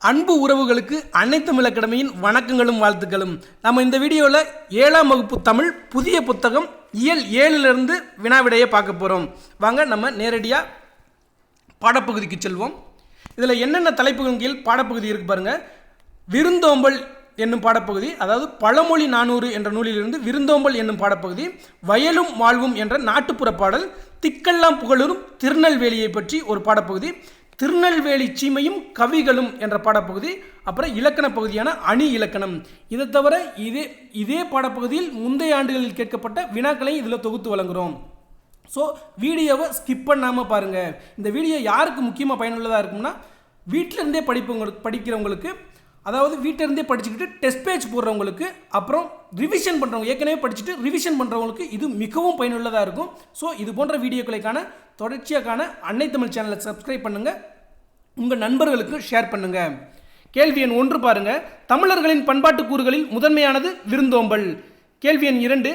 அன்பு உறவுகளுக்கு அன்னை தமிழ் அகாடமியின் வணக்கங்களும் வாழ்த்துக்களும். நம்ம இந்த வீடியோவில் 7ஆம் வகுப்பு தமிழ் புதிய புத்தகம் இயல் 7லிருந்து வினாவிடையை பார்க்க போகிறோம். வாங்க நம்ம நேரடியாக பாடப்பகுதிக்கு செல்வோம். இதில் என்னென்ன தலைப்புகள் கீழ் பாடப்பகுதி இருக்கு பாருங்கள். விருந்தோம்பல் என்னும் பாடப்பகுதி, அதாவது பழமொழி 400 என்ற நூலிலிருந்து விருந்தோம்பல் என்னும் பாடப்பகுதி, வயலும் வாழ்வும் என்ற நாட்டுப்புற பாடல், திக்கெல்லாம் புகழூரும் திருநெல்வேலியை பற்றி ஒரு பாடப்பகுதி, திருநெல்வேலி சீமையும் கவிகளும் என்ற பாடப்பகுதி, அப்புறம் இலக்கண பகுதியான அணி இலக்கணம். இதை தவிர இதே பாடப்பகுதியில் முந்தைய ஆண்டுகளில் கேட்கப்பட்ட வினாக்களை இதில் தொகுத்து வழங்குகிறோம். ஸோ வீடியோவை ஸ்கிப் பண்ணாமல் பாருங்கள். இந்த வீடியோ யாருக்கு முக்கியமாக பயனுள்ளதாக இருக்கும்னா, வீட்டிலேருந்தே படிக்கிறவங்களுக்கு, அதாவது வீட்டிலேருந்தே படிச்சுக்கிட்டு டெஸ்ட் பேஜ் போடுறவங்களுக்கு, அப்புறம் ரிவிஷன் பண்ணுறவங்க, ஏற்கனவே படிச்சுட்டு ரிவிஷன் பண்ணுறவங்களுக்கு இது மிகவும் பயனுள்ளதாக இருக்கும். ஸோ இது போன்ற வீடியோக்களுக்கான தொடர்ச்சியாக அன்னை தமிழ் சேனலை சப்ஸ்கிரைப் பண்ணுங்கள், உங்கள் நண்பர்களுக்கு ஷேர் பண்ணுங்கள். கேள்வி எண் 1 பாருங்கள். தமிழர்களின் பண்பாட்டு கூறுகளில் முதன்மையானது விருந்தோம்பல். கேள்வி எண் 2,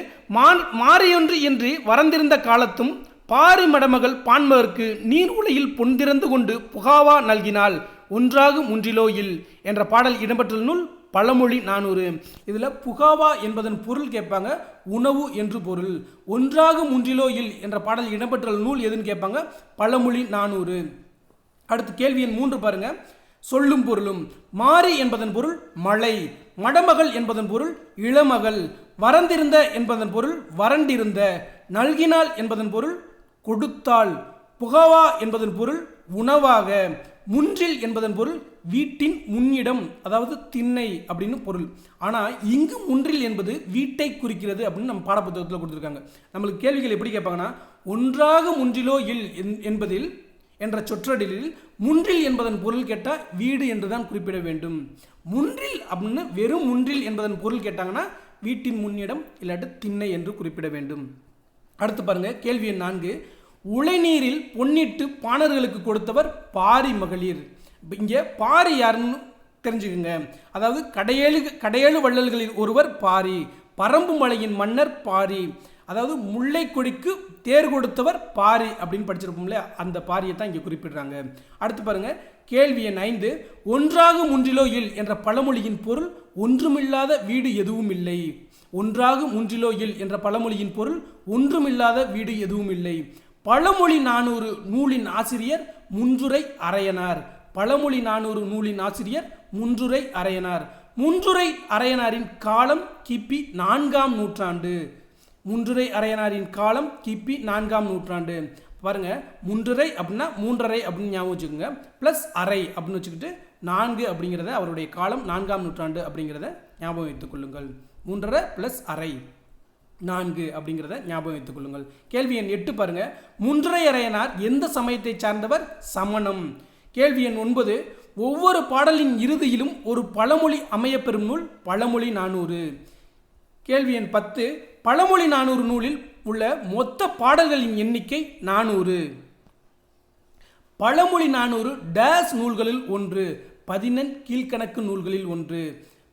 மாறியொன்று என்று வரந்திருந்த காலத்தும் பாரி மடமகள் பான்மகருக்கு நீர் உலையில் பொன்திறந்து கொண்டு புகாவா நல்கினாள், ஒன்றாகும் ஒன்றிலோ இல் என்ற பாடல் இடம்பெற்றுள்ள நூல் பழமொழி 400. இதில் புகாவா என்பதன் பொருள் கேட்பாங்க, உணவு என்று பொருள். ஒன்றாகும் ஒன்றிலோ இல் என்ற பாடல் இடம்பெற்றுள்ள நூல் எதுன்னு கேட்பாங்க, பழமொழி 400. அடுத்து கேள்வி எண் 3 பாருங்க. சொல்லும் பொருளும். மாறி என்பதன் பொருள் மழை, மடமகள் என்பதன் பொருள் இளமகள், வரந்திருந்த என்பதன் பொருள் வறண்டிருந்த, நல்கினாள் என்பதன் பொருள் கொடுத்தாள், புகாவா என்பதன் பொருள் உணவாக, முன்றில் என்பதன் பொருள் வீட்டின் முன்னிடம், அதாவது திண்ணை அப்படின்னு பொருள். ஆனால் இங்கு முன்றில் என்பது வீட்டை குறிக்கிறது அப்படின்னு நம்ம பாடப்புத்தகத்தில் கொடுத்துருக்காங்க. நம்மளுக்கு கேள்விகள் எப்படி கேட்பாங்கன்னா, ஒன்றாக முன்றிலோ இல் என்பதில் என்ற சொற்றொடரில் முன்றில் என்பதன் பொருள் கேட்டால் வீடு என்று தான் குறிப்பிட வேண்டும். முன்றில் அப்படின்னு வெறும் முன்றில் என்பதன் பொருள் கேட்டாங்கன்னா வீட்டின் முன்னிடம் இல்லாட்டி திண்ணை என்று குறிப்பிட வேண்டும். அடுத்து பாருங்க. கேள்வி எண் 4, உளைநீரில் பொன்னிட்டு பாணர்களுக்கு கொடுத்தவர் பாரி மகளிர். இங்கே பாரி யாருன்னு தெரிஞ்சுக்குங்க. அதாவது கடையேழு வள்ளல்களில் ஒருவர் பாரி, பரம்பு மலையின் மன்னர் பாரி, அதாவது முல்லை கொடிக்கு தேர் கொடுத்தவர் பாரி அப்படின்னு படிச்சிருப்போம் இல்லையா, அந்த பாரியை தான் இங்கே குறிப்பிடுறாங்க. அடுத்து பாருங்க. கேள்வி எண் 5, ஒன்றாகும் ஒன்றிலோ இல் என்ற பழமொழியின் பொருள் ஒன்றுமில்லாத வீடு எதுவும் இல்லை. ஒன்றாகும் ஒன்றிலோ இல் என்ற பழமொழியின் பொருள் ஒன்றுமில்லாத வீடு எதுவும் இல்லை. பழமொழி 400 நூலின் ஆசிரியர் முன்றுரை அரையனார். பழமொழி 400 நூலின் ஆசிரியர் முன்றுரை அரையனார். முன்றுரை அரையனாரின் காலம் கிபி 4ஆம் நூற்றாண்டு. முன்றுரை அரையனாரின் காலம் கிபி 4ஆம் நூற்றாண்டு. பாருங்க, முன்றுரை அப்படின்னா 3½ அப்படின்னு ஞாபகம் வச்சுக்கோங்க, ப்ளஸ் அரை அப்படின்னு வச்சுக்கிட்டு 4 அப்படிங்கிறத அவருடைய காலம் 4ஆம் நூற்றாண்டு அப்படிங்கிறத ஞாபகம் வைத்துக் கொள்ளுங்கள். 3½ ப்ளஸ் அரை 4 அப்படிங்கிறத ஞாபகம் வைத்துக் கொள்ளுங்கள். கேள்வி எண் 8 பாருங்க. முன்றுரை அரையனார் எந்த சமயத்தை சார்ந்தவர்? சமணம். கேள்வி எண் 9, ஒவ்வொரு பாடலின் இறுதியிலும் ஒரு பழமொழி அமையப்பெறும் நூல் பழமொழி 400. கேள்வி எண் 10, பழமொழி 400 நூலில் உள்ள மொத்த பாடல்களின் எண்ணிக்கை 400. பழமொழி 400 டேஸ் நூல்களில் ஒன்று, 14 கீழ்கணக்கு நூல்களில் ஒன்று.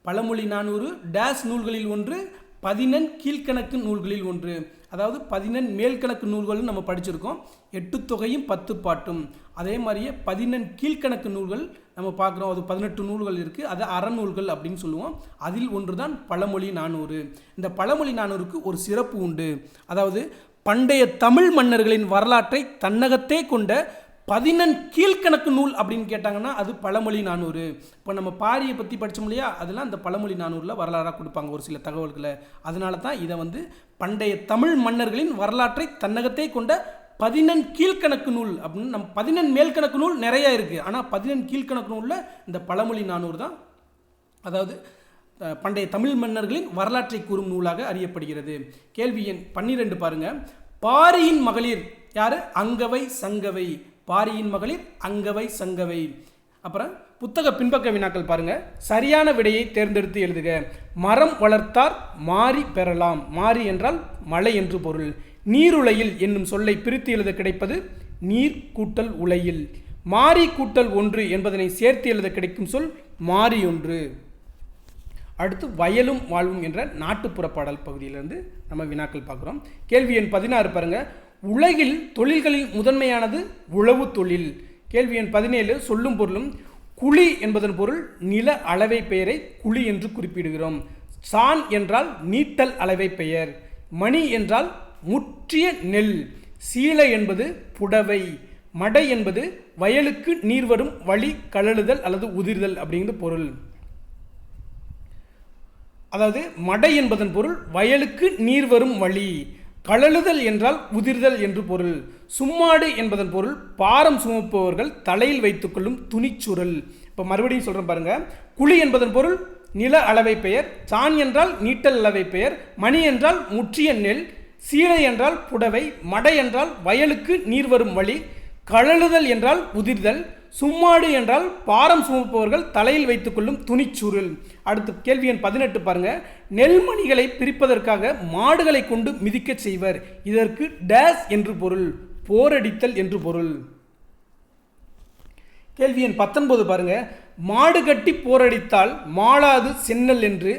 பழமொழி 400 டேஸ் நூல்களில் ஒன்று, 14 கீழ்கணக்கு நூல்களில் ஒன்று. அதாவது 14 மேல்கணக்கு நூல்கள் நம்ம படிச்சிருக்கோம், 8 தொகையும் 10 பாட்டும். அதே மாதிரியே 14 கீழ்கணக்கு நூல்கள் நம்ம பார்க்குறோம், அது 18 நூல்கள் இருக்குது, அது அறநூல்கள் அப்படின்னு சொல்லுவோம். அதில் ஒன்று தான் பழமொழி 400. இந்த பழமொழி 400க்கு ஒரு சிறப்பு உண்டு. அதாவது பண்டைய தமிழ் மன்னர்களின் வரலாற்றை தன்னகத்தே கொண்ட 14 கீழ்கணக்கு நூல் அப்படின்னு கேட்டாங்கன்னா அது பழமொழி 400. இப்போ நம்ம பாரியை பற்றி படித்தோம் இல்லையா, அதெல்லாம் அந்த பழமொழி 400ல் வரலாறாக கொடுப்பாங்க ஒரு சில தகவல்களை. அதனால தான் இதை பண்டைய தமிழ் மன்னர்களின் வரலாற்றை தன்னகத்தே கொண்ட 14 கீழ்கணக்கு நூல் அப்படின்னு. நம்ம 14 மேல்கணக்கு நூல் நிறையா இருக்குது, ஆனால் 14 கீழ்கணக்கு நூலில் இந்த பழமொழி 400 தான், அதாவது பண்டைய தமிழ் மன்னர்களின் வரலாற்றை கூறும் நூலாக அறியப்படுகிறது. கேள்வி எண் 12 பாருங்க. பாரியின் மகளிர் யாரு? அங்கவை சங்கவை. பாரியின் மகளிர் அங்கவை சங்கவை. அப்புறம் புத்தக பின்பக்க வினாக்கள் பாருங்க. சரியான விடையை தேர்ந்தெடுத்து எழுதுக. மரம் வளர்த்தார் மாறி பெறலாம். மாறி என்றால் மழை என்று பொருள். நீருலையில் என்னும் சொல்லை பிரித்து எழுத கிடைப்பது நீர் கூட்டல் உலையில். மாறி கூட்டல் ஒன்று என்பதனை சேர்த்து எழுத கிடைக்கும் சொல் மாறி ஒன்று. அடுத்து வயலும் வாழ்வும் என்ற நாட்டுப்புற பாடல் பகுதியிலிருந்து நம்ம வினாக்கள் பார்க்குறோம். கேள்வி எண் 16 பாருங்க. உலகில் தொழில்களில் முதன்மையானது உழவு தொழில். கேள்வி எண் 17, சொல்லும் பொருளும். குழி என்பதன் பொருள் நில அளவை பெயரை குழி என்று குறிப்பிடுகிறோம். சான் என்றால் நீட்டல் அளவை பெயர். மணி என்றால் முற்றிய நெல். சீலை என்பது புடவை. மடை என்பது வயலுக்கு நீர் வரும் வழி கழலுதல் அல்லது உதிர்தல் அப்படிங்கிறது பொருள். அதாவது மடை என்பதன் பொருள் வயலுக்கு நீர் வரும் வழி. கழலுதல் என்றால் உதிர்தல் என்று பொருள். சும்மாடு என்பதன் பொருள் பாரம் சுமப்பவர்கள் தலையில் வைத்துக்கொள்ளும் துணிச்சுருள். இப்போ மறுபடியும் சொல்கிறேன் பாருங்க. குழி என்பதன் பொருள் நில அளவை பெயர். சான் என்றால் நீட்டல் அளவை பெயர். மணி என்றால் முற்றிய நெல். சீலை என்றால் புடவை. மடை என்றால் வயலுக்கு நீர் வரும் வழி. கழலுதல் என்றால் உதிர்தல். சும்மாடு என்றால் பாரம் சுமப்பவர்கள் தலையில் வைத்துக்கொள்ளும் துணிச்சுருள். அடுத்து கேள்வி எண் 18 பாருங்க. நெல்மணிகளை பிரிப்பதற்காக மாடுகளை கொண்டு மிதிக்க செய்வர். இதற்கு டேஸ் என்று பொருள். போரடித்தல் என்று பொருள். கேள்வி எண் 19 பாருங்க. மாடு கட்டி போரடித்தால் மாளாது சென்னல் என்று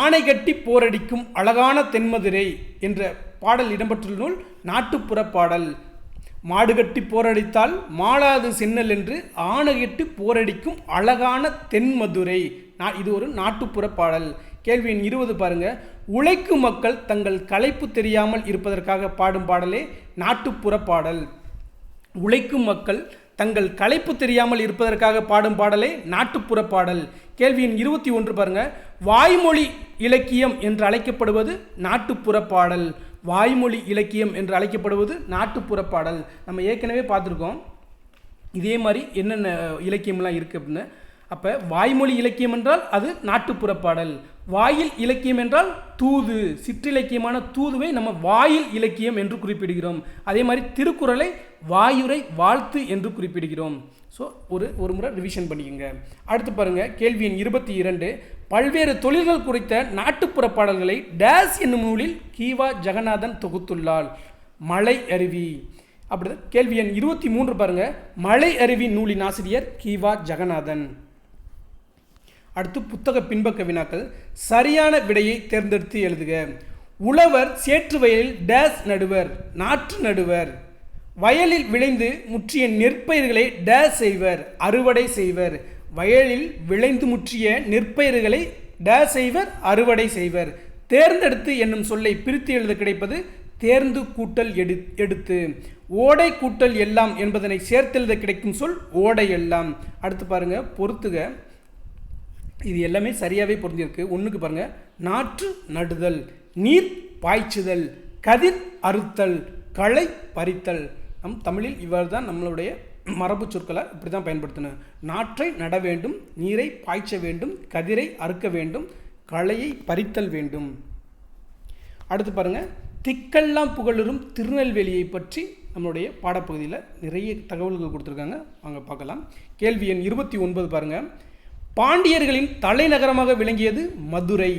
ஆணை கட்டி போரடிக்கும் அழகான தென்மதுரை என்ற பாடல் இடம்பெற்றுள்ள நூல் நாட்டுப்புற பாடல். மாடு கட்டி போரடித்தால் மாளாது சென்னல் என்று ஆணை கட்டி போரடிக்கும் அழகான தென்மதுரை. இது ஒரு நாட்டுப்புற பாடல். கேள்வி எண் 20 பாருங்க. உழைக்கும் மக்கள் தங்கள் களைப்பு தெரியாமல் இருப்பதற்காக பாடும் பாடலே நாட்டுப்புற பாடல். உழைக்கும் மக்கள் தங்கள் களைப்பு தெரியாமல் இருப்பதற்காக பாடும் பாடலே நாட்டுப்புற பாடல். கேள்வி எண் 21 பாருங்க. வாய்மொழி இலக்கியம் என்று அழைக்கப்படுவது நாட்டுப்புற பாடல். வாய்மொழி இலக்கியம் என்று அழைக்கப்படுவது நாட்டுப்புற பாடல். நம்ம ஏற்கனவே பார்த்துருக்கோம் இதே மாதிரி என்னென்ன இலக்கியம்லாம் இருக்குது அப்படின்னு. அப்போ வாய்மொழி இலக்கியம் என்றால் அது நாட்டுப்புற பாடல். வாயில் இலக்கியம் என்றால் தூது, சிற்றிலக்கியமான தூதுவை நம்ம வாயில் இலக்கியம் என்று குறிப்பிடுகிறோம். அதே மாதிரி திருக்குறளை வாயுரை வாழ்த்து என்று குறிப்பிடுகிறோம். ஸோ ஒரு முறை ரிவிஷன் பண்ணிக்கோங்க. அடுத்து பாருங்கள். கேள்வி எண் 22. பல்வேறு தொழில்கள் குறித்த நாட்டுப்புற பாடல்களை டேஸ் என்னும் நூலில் கீவா ஜெகநாதன் தொகுத்துள்ளார். மலை அருவி. அப்படி கேள்வி எண் 23 பாருங்க. மலை அருவி நூலின் ஆசிரியர் கீவா ஜெகநாதன். அடுத்து புத்தக பின்பக்க வினாக்கள். சரியான விடையை தேர்ந்தெடுத்து எழுதுக. உழவர் சேற்று வயலில் டேஸ் நடுவர். நாற்று நடுவர். வயலில் விளைந்து முற்றிய நெற்பயிர்களை டேஸ் செய்வர். அறுவடை செய்வர். வயலில் விளைந்து முற்றிய நெற்பயிர்களை டேஸ் செய்வர். அறுவடை செய்வர். தேர்ந்தெடுத்து என்னும் சொல்லை பிரித்து எழுத கிடைப்பது தேர்ந்து கூட்டல் எடுத்து. ஓடை கூட்டல் எல்லாம் என்பதனை சேர்த்தெழுத கிடைக்கும் சொல் ஓடை எல்லாம். அடுத்து பாருங்க. பொறுத்துக. இது எல்லாமே சரியாகவே பொருந்திருக்கு. ஒன்றுக்கு பாருங்க. நாற்று நடுதல், நீர் பாய்ச்சுதல், கதிர் அறுத்தல், களை பறித்தல். நம் தமிழில் இவ்வாறு தான் நம்மளுடைய மரபு சொற்களை இப்படி தான் பயன்படுத்தணும். நாற்றை நட வேண்டும், நீரை பாய்ச்ச வேண்டும், கதிரை அறுக்க வேண்டும், களையை பறித்தல் வேண்டும். அடுத்து பாருங்கள். திக்கெல்லாம் புகழும் திருநெல்வேலியை பற்றி நம்மளுடைய பாடப்பகுதியில் நிறைய தகவல்கள் கொடுத்துருக்காங்க. வாங்க பார்க்கலாம். கேள்வி எண் 29 பாருங்கள். பாண்டியர்களின் தலைநகரமாக விளங்கியது மதுரை.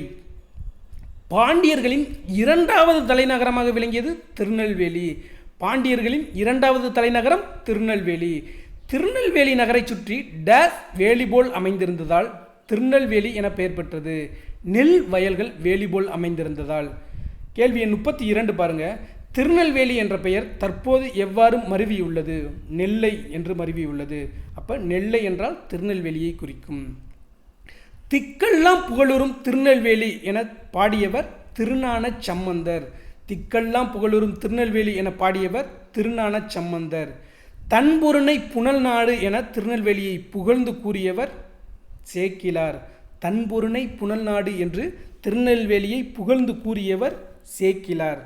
பாண்டியர்களின் இரண்டாவது தலைநகரமாக விளங்கியது திருநெல்வேலி. பாண்டியர்களின் இரண்டாவது தலைநகரம் திருநெல்வேலி. திருநெல்வேலி நகரை சுற்றி டேஸ் வேலி போல் அமைந்திருந்ததால் திருநெல்வேலி என பெயர் பெற்றது. நெல் வயல்கள் வேலி போல் அமைந்திருந்ததால். கேள்வி எண் 32 பாருங்க. திருநெல்வேலி என்ற பெயர் தற்போது எவ்வாறு மருவியுள்ளது? நெல்லை என்று மருவியுள்ளது. அப்போ நெல்லை என்றால் திருநெல்வேலியை குறிக்கும். திக்கெல்லாம் புகழுறும் திருநெல்வேலி என பாடியவர் திருஞான சம்பந்தர். திக்கெல்லாம் புகழுறும் திருநெல்வேலி என பாடியவர் திருஞான சம்பந்தர். தன்பொருணை புனல் நாடு என திருநெல்வேலியை புகழ்ந்து கூறியவர் சேக்கிலார். தன்பொருணை புனல் நாடு என்று திருநெல்வேலியை புகழ்ந்து கூறியவர் சேக்கிலார்.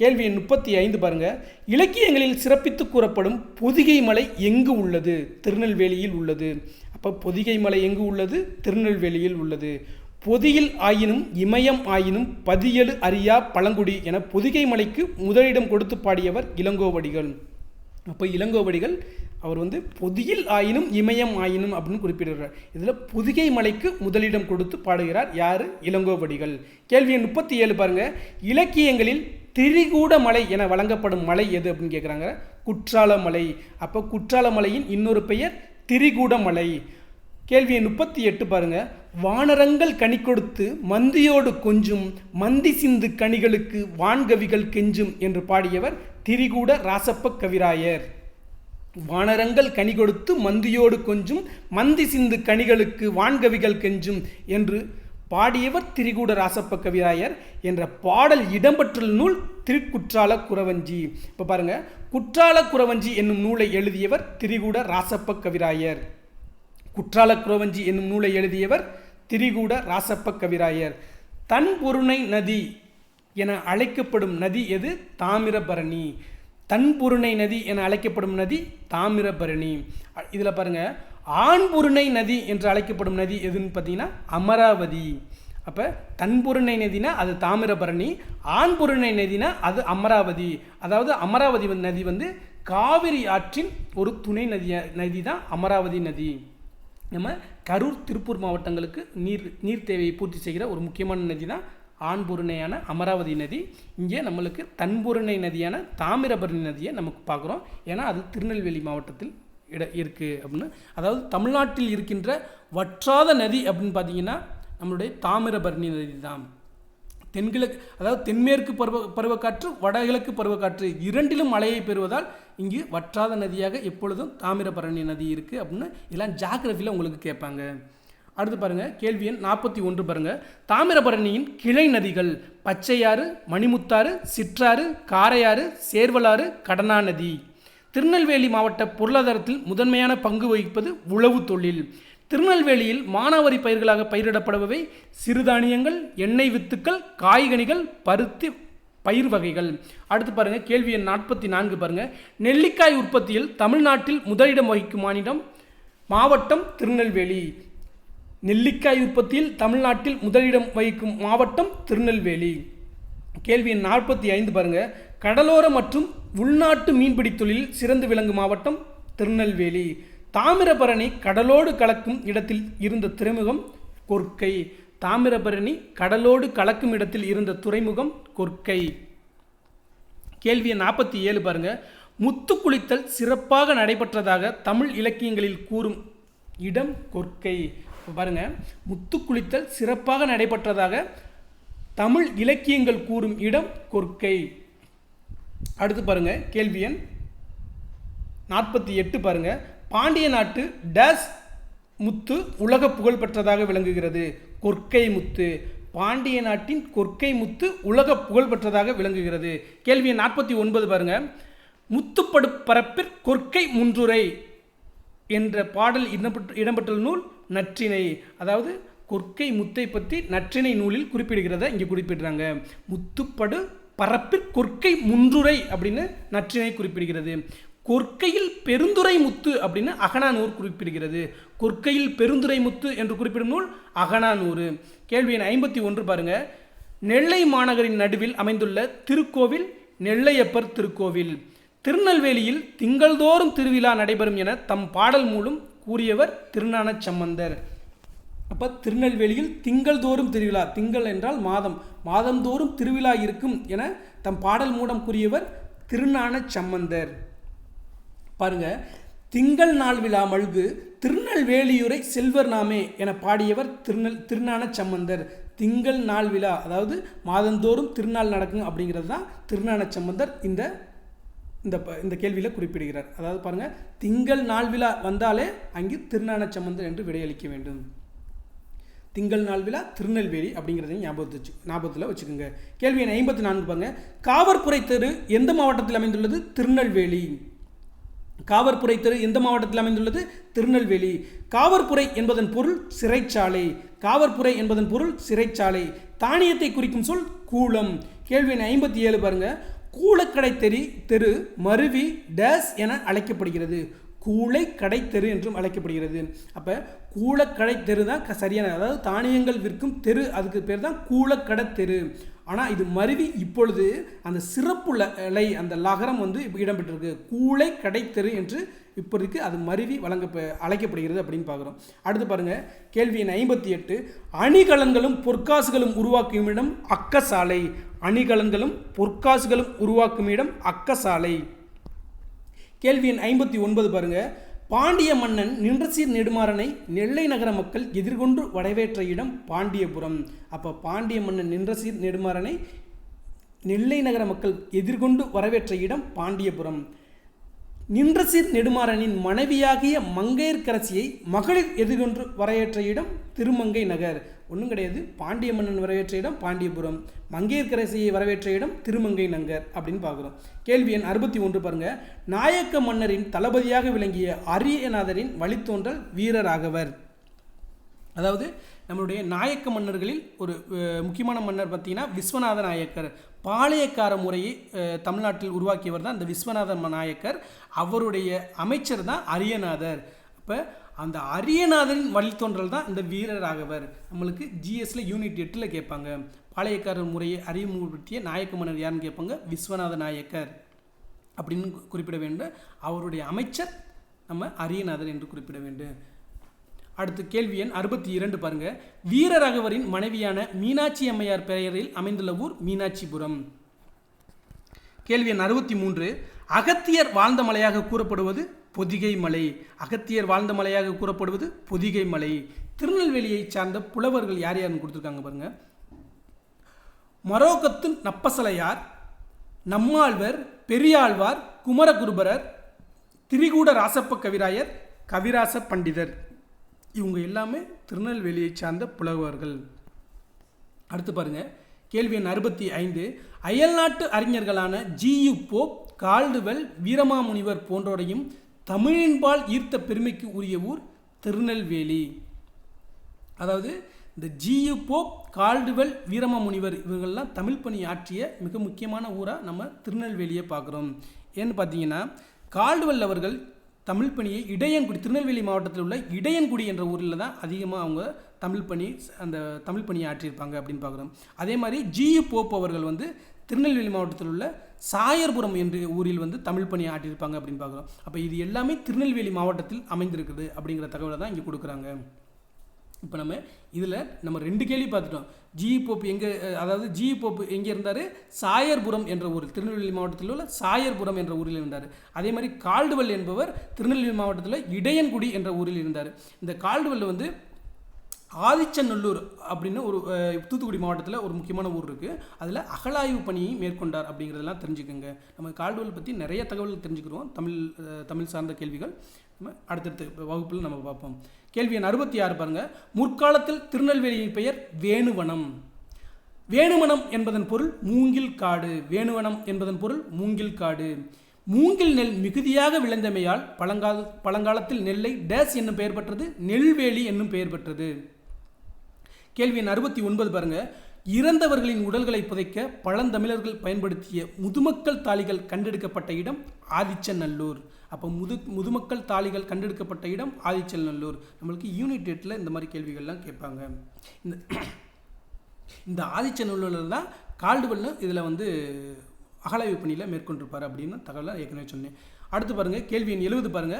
கேள்வி எண் 35 பாருங்க. இலக்கியங்களில் சிறப்பித்து கூறப்படும் பொதிகை மலை எங்கு உள்ளது? திருநெல்வேலியில் உள்ளது. அப்போ பொதிகை மலை எங்கு உள்ளது? திருநெல்வேலியில் உள்ளது. பொதியில் ஆயினும் இமயம் ஆயினும் பதியலு அறியா பழங்குடி என பொதிகை மலைக்கு முதலிடம் கொடுத்து பாடியவர் இளங்கோவடிகள். அப்போ இளங்கோவடிகள் அவர் பொதியில் ஆயினும் இமயம் ஆயினும் அப்படின்னு குறிப்பிடுகிறார். இதில் பொதிகை மலைக்கு முதலிடம் கொடுத்து பாடுகிறார் யார்? இளங்கோவடிகள். கேள்வி எண் 37 பாருங்க. இலக்கியங்களில் திரிகூட மலை என வழங்கப்படும் மலை எது அப்படின்னு கேட்குறாங்க. குற்றால மலை. அப்போ குற்றால மலையின் இன்னொரு பெயர் திரிகூட மலை. கேள்வி எண் 38 பாருங்க. வானரங்கள் கனி கொடுத்து மந்தியோடு கொஞ்சும் மந்தி சிந்து கனிகளுக்கு வான்கவிகள் கெஞ்சும் என்று பாடியவர் திரிகூட ராசப்ப கவிராயர். வானரங்கள் கனி கொடுத்து மந்தியோடு கொஞ்சும் மந்தி சிந்து கனிகளுக்கு வான்கவிகள் கெஞ்சும் என்று பாடியவர் திரிகூட ராசப்ப கவிராயர் என்ற பாடல் இடம்பெற்றுள்ள நூல் திருக்குற்றால குறவஞ்சி. இப்போ பாருங்க, குற்றால குறவஞ்சி என்னும் நூலை எழுதியவர் திரிகூட ராசப்ப கவிராயர். குற்றால குறவஞ்சி என்னும் நூலை எழுதியவர் திரிகூட ராசப்ப கவிராயர். தன்பொருணை நதி என அழைக்கப்படும் நதி எது? தாமிரபரணி. தன்பொருணை நதி என அழைக்கப்படும் நதி தாமிரபரணி. இதில் பாருங்க, ஆண்பொருணை நதி என்று அழைக்கப்படும் நதி எதுன்னு பார்த்தீங்கன்னா அமராவதி. அப்போ தன்பொருணை நதினா அது தாமிரபரணி, ஆண்பொருணை நதினா அது அமராவதி. அதாவது அமராவதி நதி வந்து காவிரி ஆற்றின் ஒரு துணை நதி தான் அமராவதி நதி. நம்ம கரூர் திருப்பூர் மாவட்டங்களுக்கு நீர் தேவையை பூர்த்தி செய்கிற ஒரு முக்கியமான நதி தான் ஆண்பொருணையான அமராவதி நதி. இங்கே நம்மளுக்கு தன்பொருணை நதியான தாமிரபரணி நதியை நமக்கு பார்க்குறோம். ஏன்னா அது திருநெல்வேலி மாவட்டத்தில் இருக்குது அப்படின்னு. அதாவது தமிழ்நாட்டில் இருக்கின்ற வற்றாத நதி அப்படின்னு பார்த்தீங்கன்னா நம்மளுடைய தாமிரபரணி நதி தான். தென்கிழக்கு, அதாவது தென்மேற்கு பருவக்காற்று வடகிழக்கு பருவக்காற்று இரண்டிலும் மழையை பெறுவதால் இங்கு வற்றாத நதியாக எப்பொழுதும் தாமிரபரணி நதி இருக்குது அப்படின்னு இதெல்லாம் ஜாகிரபியில் உங்களுக்கு கேட்பாங்க. அடுத்து பாருங்கள், கேள்வி எண் 41 பாருங்கள். தாமிரபரணியின் கிளை நதிகள் பச்சையாறு, மணிமுத்தாறு, சிற்றாறு, காரையாறு, சேர்வலாறு, கடனா நதி. திருநெல்வேலி மாவட்ட பொருளாதாரத்தில் முதன்மையான பங்கு வகிப்பது உழவு தொழில். திருநெல்வேலியில் மானாவாரி பயிர்களாக பயிரிடப்படுபவை சிறுதானியங்கள், எண்ணெய் வித்துக்கள், காய்கனிகள், பருத்தி பயிர் வகைகள். அடுத்து பாருங்கள், கேள்வி எண் 44 பாருங்கள். நெல்லிக்காய் உற்பத்தியில் தமிழ்நாட்டில் முதலிடம் வகிக்கும் மாவட்டம் திருநெல்வேலி. நெல்லிக்காய் உற்பத்தியில் தமிழ்நாட்டில் முதலிடம் வகிக்கும் மாவட்டம் திருநெல்வேலி. கேள்வி எண் 45 பாருங்க. கடலோர மற்றும் உள்நாட்டு மீன்பிடி தொழிலில் சிறந்து விளங்கும் மாவட்டம் திருநெல்வேலி. தாமிரபரணி கடலோடு கலக்கும் இடத்தில் இருந்த துறைமுகம் கொர்க்கை. தாமிரபரணி கடலோடு கலக்கும் இடத்தில் இருந்த துறைமுகம் கொர்க்கை. கேள்வி எண் 47 பாருங்க. முத்து குளித்தல் சிறப்பாக நடைபெற்றதாக தமிழ் இலக்கியங்களில் கூறும் இடம் கொர்க்கை. பாருங்க, முத்து குளித்தல் சிறப்பாக நடைபெற்றதாக தமிழ் இலக்கியங்கள் கூறும் இடம் கொர்க்கை. அடுத்து பாருங்க, கேள்வி எண் 48 பாருங்க. பாண்டிய நாட்டு டேஸ் முத்து உலக புகழ் பெற்றதாக விளங்குகிறது. கொர்க்கை முத்து. பாண்டிய நாட்டின் கொர்க்கை முத்து உலக புகழ் பெற்றதாக விளங்குகிறது. கேள்வி எண் 49 பாருங்க. முத்துப்படு பரப்பிற் கொர்க்கை முன்றுரை என்ற பாடல் இடம்பெற்றுள்ள நூல் நற்றிணை. அதாவது கொர்க்கை முத்தை பற்றி நற்றிணை நூலில் குறிப்பிடுகிறத இங்கே குறிப்பிடுறாங்க. முத்துப்படு பரப்பிற் கொர்க்கை முன்றுரை அப்படின்னு நற்றிணை குறிப்பிடுகிறது. கொர்க்கையில் பெருந்துரை முத்து அப்படின்னு அகனானூர் குறிப்பிடுகிறது. கொர்க்கையில் பெருந்துரை முத்து என்று குறிப்பிடும் நூல் அகனானூர். கேள்வி எண் 51 பாருங்க. நெல்லை மாநகரின் நடுவில் அமைந்துள்ள திருக்கோவில் நெல்லையப்பர் திருக்கோவில். திருநெல்வேலியில் திங்கள்தோறும் திருவிழா நடைபெறும் என தம் பாடல் மூலம் கூறியவர் திருஞான சம்பந்தர். அப்போ திருநெல்வேலியில் திங்கள்தோறும் திருவிழா, திங்கள் என்றால் மாதம், மாதந்தோறும் திருவிழா இருக்கும் என தம் பாடல் மூலம் கூறியவர் திருஞான சம்பந்தர். பாருங்க, திங்கள் நாள் விழா மல்கு திருநெல்வேலியுரை செல்வர் நாமே என பாடியவர் திருஞான சம்பந்தர். திங்கள் நாள் விழா, அதாவது மாதந்தோறும் திருநாள் நடக்கும் அப்படிங்கிறது தான் திருஞான சம்பந்தர் இந்த கேள்வியில் குறிப்பிடுகிறார். அதாவது பாருங்கள், திங்கள் நாள் விழா வந்தாலே அங்கு திருஞான சம்பந்தர் என்று விடையளிக்க வேண்டும். திங்கள் நாள் விழா திருநெல்வேலி அப்படிங்கிறதையும் ஞாபகத்தில் வச்சுக்கோங்க. கேள்வி எண் 54 பாருங்க. காவற்புரை தெரு எந்த மாவட்டத்தில் அமைந்துள்ளது? திருநெல்வேலி. காவற்புரை தெரு எந்த மாவட்டத்தில் அமைந்துள்ளது? திருநெல்வேலி. காவற்புரை என்பதன் பொருள் சிறைச்சாலை. காவற்புரை என்பதன் பொருள் சிறைச்சாலை. தானியத்தை குறிக்கும் சொல் கூலம். கேள்வி எண் 57 பாருங்க. கூலக்கடை தெரு மருவி டேஸ் என அழைக்கப்படுகிறது. கூளைக்கடை தெரு என்றும் அழைக்கப்படுகிறது. அப்போ கூலக்கடை தெரு தான் சரியான, அதாவது தானியங்கள் விற்கும் தெரு, அதுக்கு பேர் தான் கூலக்கடை தெரு. ஆனால் இது மருவி இப்பொழுது அந்த சிறப்பு அந்த லகரம் இடம்பெற்றிருக்கு. கூளைக்கடை தெரு என்று இப்போதைக்கு அது மருவி அழைக்கப்படுகிறது அப்படின்னு பார்க்குறோம். அடுத்து பாருங்கள், கேள்வி எண் 58. அணிகலன்களும் பொற்காசுகளும் உருவாக்கும் இடம் அக்கசாலை. அணிகலன்களும் பொற்காசுகளும் உருவாக்கும் இடம் அக்கசாலை. கேள்வி எண் 59 பாருங்க. பாண்டிய மன்னன் நின்றசீர் நெடுமாறனை நெல்லை நகர மக்கள் எதிர்கொண்டு வரவேற்ற இடம் பாண்டியபுரம். அப்போ பாண்டிய மன்னன் நின்றசீர் நெடுமாறனை நெல்லை நகர மக்கள் எதிர்கொண்டு வரவேற்ற இடம் பாண்டியபுரம். நின்றசீர் நெடுமாறனின் மனைவியாகிய மங்கையர்க்கரசியை மகளிர் எதிர்கொன்று வரவேற்ற இடம் திருமங்கை நகர். ஒன்றும் கிடையாது, பாண்டிய மன்னன் வரவேற்ற இடம் பாண்டியபுரம், மங்கையர்க்கரசியை வரவேற்ற இடம் திருமங்கை நகர் அப்படின்னு பார்க்குறோம். கேள்வி எண் 61 பாருங்க. நாயக்க மன்னரின் தளபதியாக விளங்கிய அரியநாதரின் வழித்தோன்றல் வீரராகவர். அதாவது நம்மளுடைய நாயக்க மன்னர்களில் ஒரு முக்கியமான மன்னர் பார்த்தீங்கன்னா விஸ்வநாத நாயக்கர். பாளையக்கார முறையை தமிழ்நாட்டில் உருவாக்கியவர் தான் இந்த விஸ்வநாத நாயக்கர். அவருடைய அமைச்சர் தான் அரியநாதர். அப்போ அந்த அரியநாதரின் வழித்தோன்றல் தான் இந்த வீரராகவர். நம்மளுக்கு ஜிஎஸ்ல யூனிட் 8 கேட்பாங்க. பாளையக்காரர் முறையை அறிமுகப்படுத்திய நாயக்க மன்னர் யாருன்னு கேட்பாங்க, விஸ்வநாத நாயக்கர் அப்படின்னு குறிப்பிட வேண்டும். அவருடைய அமைச்சர் நம்ம அரியநாதர் என்று குறிப்பிட வேண்டும். அடுத்து கேள்வி எண் 62 பாருங்க. வீரராகவரின் மனைவியான மீனாட்சி அம்மையார் பெயரில் அமைந்துள்ள ஊர் மீனாட்சிபுரம். கேள்வி எண் 63. அகத்தியர் வாழ்ந்த மலையாக கூறப்படுவது பொதிகை மலை. அகத்தியர் வாழ்ந்த மலையாக கூறப்படுவது பொதிகை மலை. திருநெல்வேலியை சார்ந்த புலவர்கள் யார் யாருன்னு கொடுத்துருக்காங்க பாருங்க. மரோகத்து நப்பசலையார், நம்மாழ்வர், பெரியாழ்வார், குமரகுருபரர், திரிகூட ராசப்ப கவிராயர், கவிராச பண்டிதர். இவங்க எல்லாமே திருநெல்வேலியை சார்ந்த புலவர்கள். அடுத்து பாருங்க. கேள்வி எண் 65. அயல்நாட்டு அறிஞர்களான ஜி.யு. போப், கால்டுவெல், வீரமாமுனிவர் போன்றோரையும் தமிழின்பால் ஈர்த்த பெருமைக்கு உரிய ஊர் திருநெல்வேலி. அதாவது இந்த ஜி.யு. போப், கால்டுவெல், வீரமாமுனிவர் இவங்கள்லாம் தமிழ் பணி ஆற்றிய மிக முக்கியமான ஊராக நம்ம திருநெல்வேலியை பார்க்குறோம். ஏன்னு பார்த்தீங்கன்னா கால்டுவெல் அவர்கள் தமிழ் பணியை இடையன்குடி, திருநெல்வேலி மாவட்டத்தில் உள்ள இடையன்குடி என்ற ஊரில் தான் அதிகமாக அவங்க தமிழ் பணியை ஆற்றியிருப்பாங்க அப்படின்னு பார்க்குறோம். அதே மாதிரி ஜி.யு. போப் அவர்கள் திருநெல்வேலி மாவட்டத்தில் உள்ள சாயர்புரம் என்ற ஊரில் தமிழ் பணியை ஆற்றியிருப்பாங்க அப்படின்னு பார்க்குறோம். அப்போ இது எல்லாமே திருநெல்வேலி மாவட்டத்தில் அமைந்திருக்குது அப்படிங்கிற தகவலை தான் இங்கே கொடுக்குறாங்க. இப்போ நம்ம 2 கேள்வி பார்த்துட்டோம். ஜி.யு. Pope GU. போப் எங்கே இருந்தார்? சாயர்புரம் என்ற ஊரில், திருநெல்வேலி மாவட்டத்தில் உள்ள சாயர்புரம் என்ற ஊரில் இருந்தார். அதே மாதிரி கால்டுவெல் என்பவர் திருநெல்வேலி மாவட்டத்தில் இடையன்குடி என்ற ஊரில் இருந்தார். இந்த கால்டுவெல் ஆதிச்சநல்லூர் அப்படின்னு ஒரு தூத்துக்குடி மாவட்டத்தில் ஒரு முக்கியமான ஊர் இருக்குது. அதில் அகழாய்வு பணியை மேற்கொண்டார் அப்படிங்கிறதெல்லாம் தெரிஞ்சுக்கோங்க. நம்ம கால்டுவெல் பற்றி நிறைய தகவல்கள் தெரிஞ்சுக்கிறோம். தமிழ் சார்ந்த கேள்விகள் நம்ம அடுத்தடுத்த வகுப்பில் நம்ம பார்ப்போம். கேள்வி எண் 66 பாருங்க. முற்காலத்தில் திருநெல்வேலியின் பெயர் வேணுவனம். வேணுவனம் என்பதன் பொருள் மூங்கில் காடு. வேணுவனம் என்பதன் பொருள் மூங்கில் காடு. மூங்கில் நெல் மிகுதியாக விளைந்தமையால் பழங்காலத்தில் நெல்லை டேஸ் என்னும் பெயர் பெற்றது, நெல்வேலி என்னும் பெயர் பெற்றது. கேள்வி எண் 69 பாருங்க. இறந்தவர்களின் உடல்களை புதைக்க பழந்தமிழர்கள் பயன்படுத்திய முதுமக்கள் தாலிகள் கண்டெடுக்கப்பட்ட இடம் ஆதிச்சநல்லூர். அப்போ முதுமக்கள் தாலிகள் கண்டெடுக்கப்பட்ட இடம் ஆதிச்சநல்லூர். நம்மளுக்கு யூனிட் 8 இந்த மாதிரி கேள்விகள்லாம் கேட்பாங்க. இந்த ஆதிச்சநல்லூரில் தான் கால்டுவெல் இதில் அகழாய்வு பணியில் மேற்கொண்டிருப்பார் அப்படின்னு தகவலை ஏற்கனவே சொன்னேன். அடுத்து பாருங்க. கேள்வி எண் 70 பாருங்க.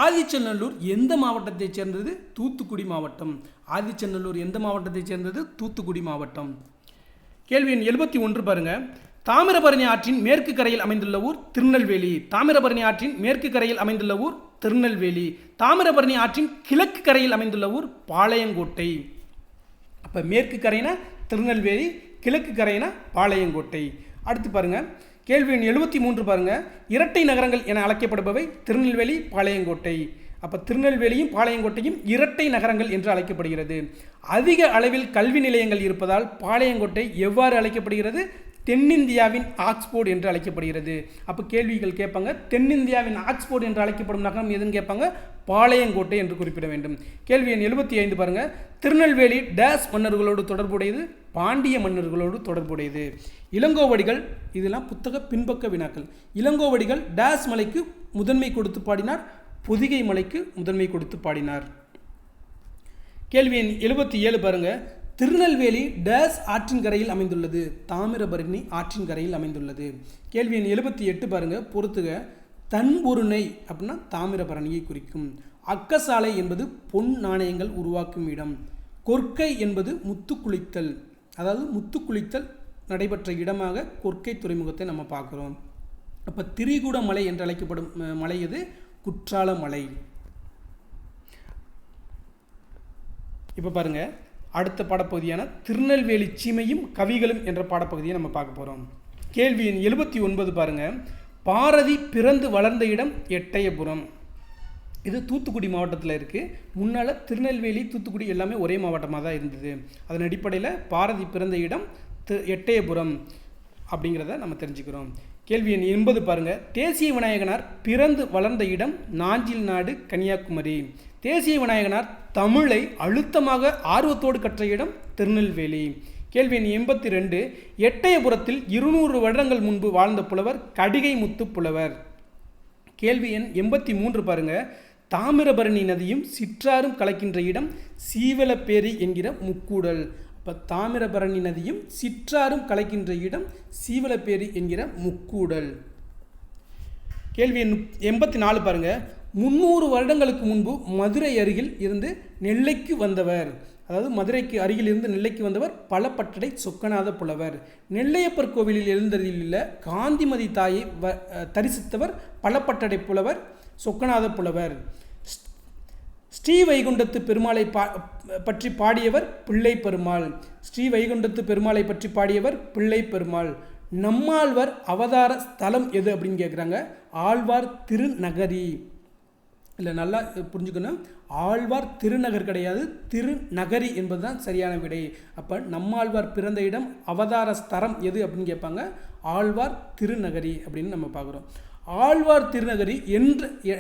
ஆதிச்சநல்லூர் எந்த மாவட்டத்தை சேர்ந்தது? தூத்துக்குடி மாவட்டம். ஆதிச்சநல்லூர் எந்த மாவட்டத்தை சேர்ந்தது? தூத்துக்குடி மாவட்டம். கேள்வி எண் 71 பாருங்க. தாமிரபரணி ஆற்றின் மேற்கு கரையில் அமைந்துள்ள ஊர் திருநெல்வேலி. தாமிரபரணி ஆற்றின் மேற்கு கரையில் அமைந்துள்ள ஊர் திருநெல்வேலி. தாமிரபரணி ஆற்றின் கிழக்கு கரையில் அமைந்துள்ள ஊர் பாளையங்கோட்டை. அப்போ மேற்கு கரைனா திருநெல்வேலி, கிழக்கு கரைனா பாளையங்கோட்டை. அடுத்து பாருங்க. கேள்வி எண் 73 பாருங்க. இரட்டை நகரங்கள் என அழைக்கப்படுபவை திருநெல்வேலி, பாளையங்கோட்டை. அப்போ திருநெல்வேலியும் பாளையங்கோட்டையும் இரட்டை நகரங்கள் என்று அழைக்கப்படுகிறது. அதிக அளவில் கல்வி நிலையங்கள் இருப்பதால் பாளையங்கோட்டை எவ்வாறு அழைக்கப்படுகிறது? தென்னிந்தியாவின் ஆக்ஸ்போர்ட் என்று அழைக்கப்படுகிறது. அப்போ கேள்விகள் கேட்பாங்க. தென்னிந்தியாவின் ஆக்ஸ்போர்ட் என்று அழைக்கப்படும் நகரம் எதுன்னு கேட்பாங்க? பாளையங்கோட்டை என்று குறிப்பிட வேண்டும். கேள்வி எண் 75 பாருங்க. திருநெல்வேலி டேஸ் மன்னர்களோடு தொடர்புடையது, பாண்டிய மன்னர்களோடு தொடர்புடையது. இளங்கோவடிகள், இதெல்லாம் புத்தக பின்பக்க வினாக்கள். இளங்கோவடிகள் டேஸ் மலைக்கு முதன்மை கொடுத்து பாடினார், பொதிகை மலைக்கு முதன்மை கொடுத்து பாடினார். கேள்வி எண் 77 பாருங்க. திருநெல்வேலி டேஸ் ஆற்றின் கரையில் அமைந்துள்ளது? தாமிரபரணி ஆற்றின் கரையில் அமைந்துள்ளது. கேள்வி எண் 78 பாருங்க. பொறுத்துக. தன்பொருணை அப்படின்னா தாமிரபரணியை குறிக்கும். அக்கசாலை என்பது பொன் நாணயங்கள் உருவாக்கும் இடம். கொற்கை என்பது முத்துக்குளித்தல், அதாவது முத்துக்குளித்தல் நடைபெற்ற இடமாக கொற்கை துறைமுகத்தை நம்ம பார்க்குறோம். அப்போ திரிகூட மலை என்று அழைக்கப்படும் மலை எது? குற்றால மலை. இப்போ பாருங்க. அடுத்த பாடப்பகுதியான திருநெல்வேலி சீமையும் கவிகளும் என்ற பாடப்பகுதியை நம்ம பார்க்க போகிறோம். கேள்வி எண் 79 பாருங்க. பாரதி பிறந்து வளர்ந்த இடம் எட்டயபுரம். இது தூத்துக்குடி மாவட்டத்தில் இருக்குது. முன்னால் திருநெல்வேலி, தூத்துக்குடி எல்லாமே ஒரே மாவட்டமாக தான் இருந்தது. அதன் அடிப்படையில் பாரதி பிறந்த இடம் எட்டயபுரம் அப்படிங்கிறத நம்ம தெரிஞ்சுக்கிறோம். கேள்வி எண் 80 பாருங்கள். தேசிய விநாயகனார் பிறந்து வளர்ந்த இடம் நாஞ்சில் நாடு, கன்னியாகுமரி. தேசிய விநாயகனார் தமிழை அழுத்தமாக ஆர்வத்தோடு கற்ற இடம் திருநெல்வேலி. கேள்வி எண் 82. எட்டயபுரத்தில் 200 வருடங்கள் முன்பு வாழ்ந்த புலவர் கடிகை முத்து புலவர். கேள்வி எண் 83 பாருங்கள். தாமிரபரணி நதியும் சிற்றாரும் கலக்கின்ற இடம் சீவலப்பேரி என்கிற முக்கூடல். இப்போ தாமிரபரணி நதியும் சிற்றாரும் கலக்கின்ற இடம் சீவலப்பேரி என்கிற முக்கூடல். கேள்வி எண் 84 பாருங்கள். 300 வருடங்களுக்கு முன்பு மதுரை அருகில் இருந்து நெல்லைக்கு வந்தவர். அதாவது மதுரைக்கு அருகில் இருந்து நெல்லைக்கு வந்தவர் பலப்பட்டடை சொக்கநாத புலவர். நெல்லையப்பர் கோவிலில் எழுந்தருளியுள்ள காந்திமதி தாயை தரிசித்தவர் பலப்பட்டடை புலவர் சொக்கநாத புலவர். ஸ்ரீவைகுண்டத்து பெருமாளை பற்றி பாடியவர் பிள்ளை பெருமாள். ஸ்ரீவைகுண்டத்து பெருமாளை பற்றி பாடியவர் பிள்ளை பெருமாள். நம்மாழ்வார் அவதார ஸ்தலம் எது அப்படின்னு கேட்குறாங்க. ஆழ்வார் திருநகரி. இல்லை, நல்லா புரிஞ்சுக்கணும். ஆழ்வார் திருநகர் கிடையாது, திருநகரி என்பது தான் சரியான விடை. அப்போ நம்மாழ்வார் பிறந்த இடம் அவதார ஸ்தலம் எது அப்படின்னு கேட்பாங்க. ஆழ்வார் திருநகரி அப்படின்னு நம்ம பார்க்குறோம். ஆழ்வார் திருநகரி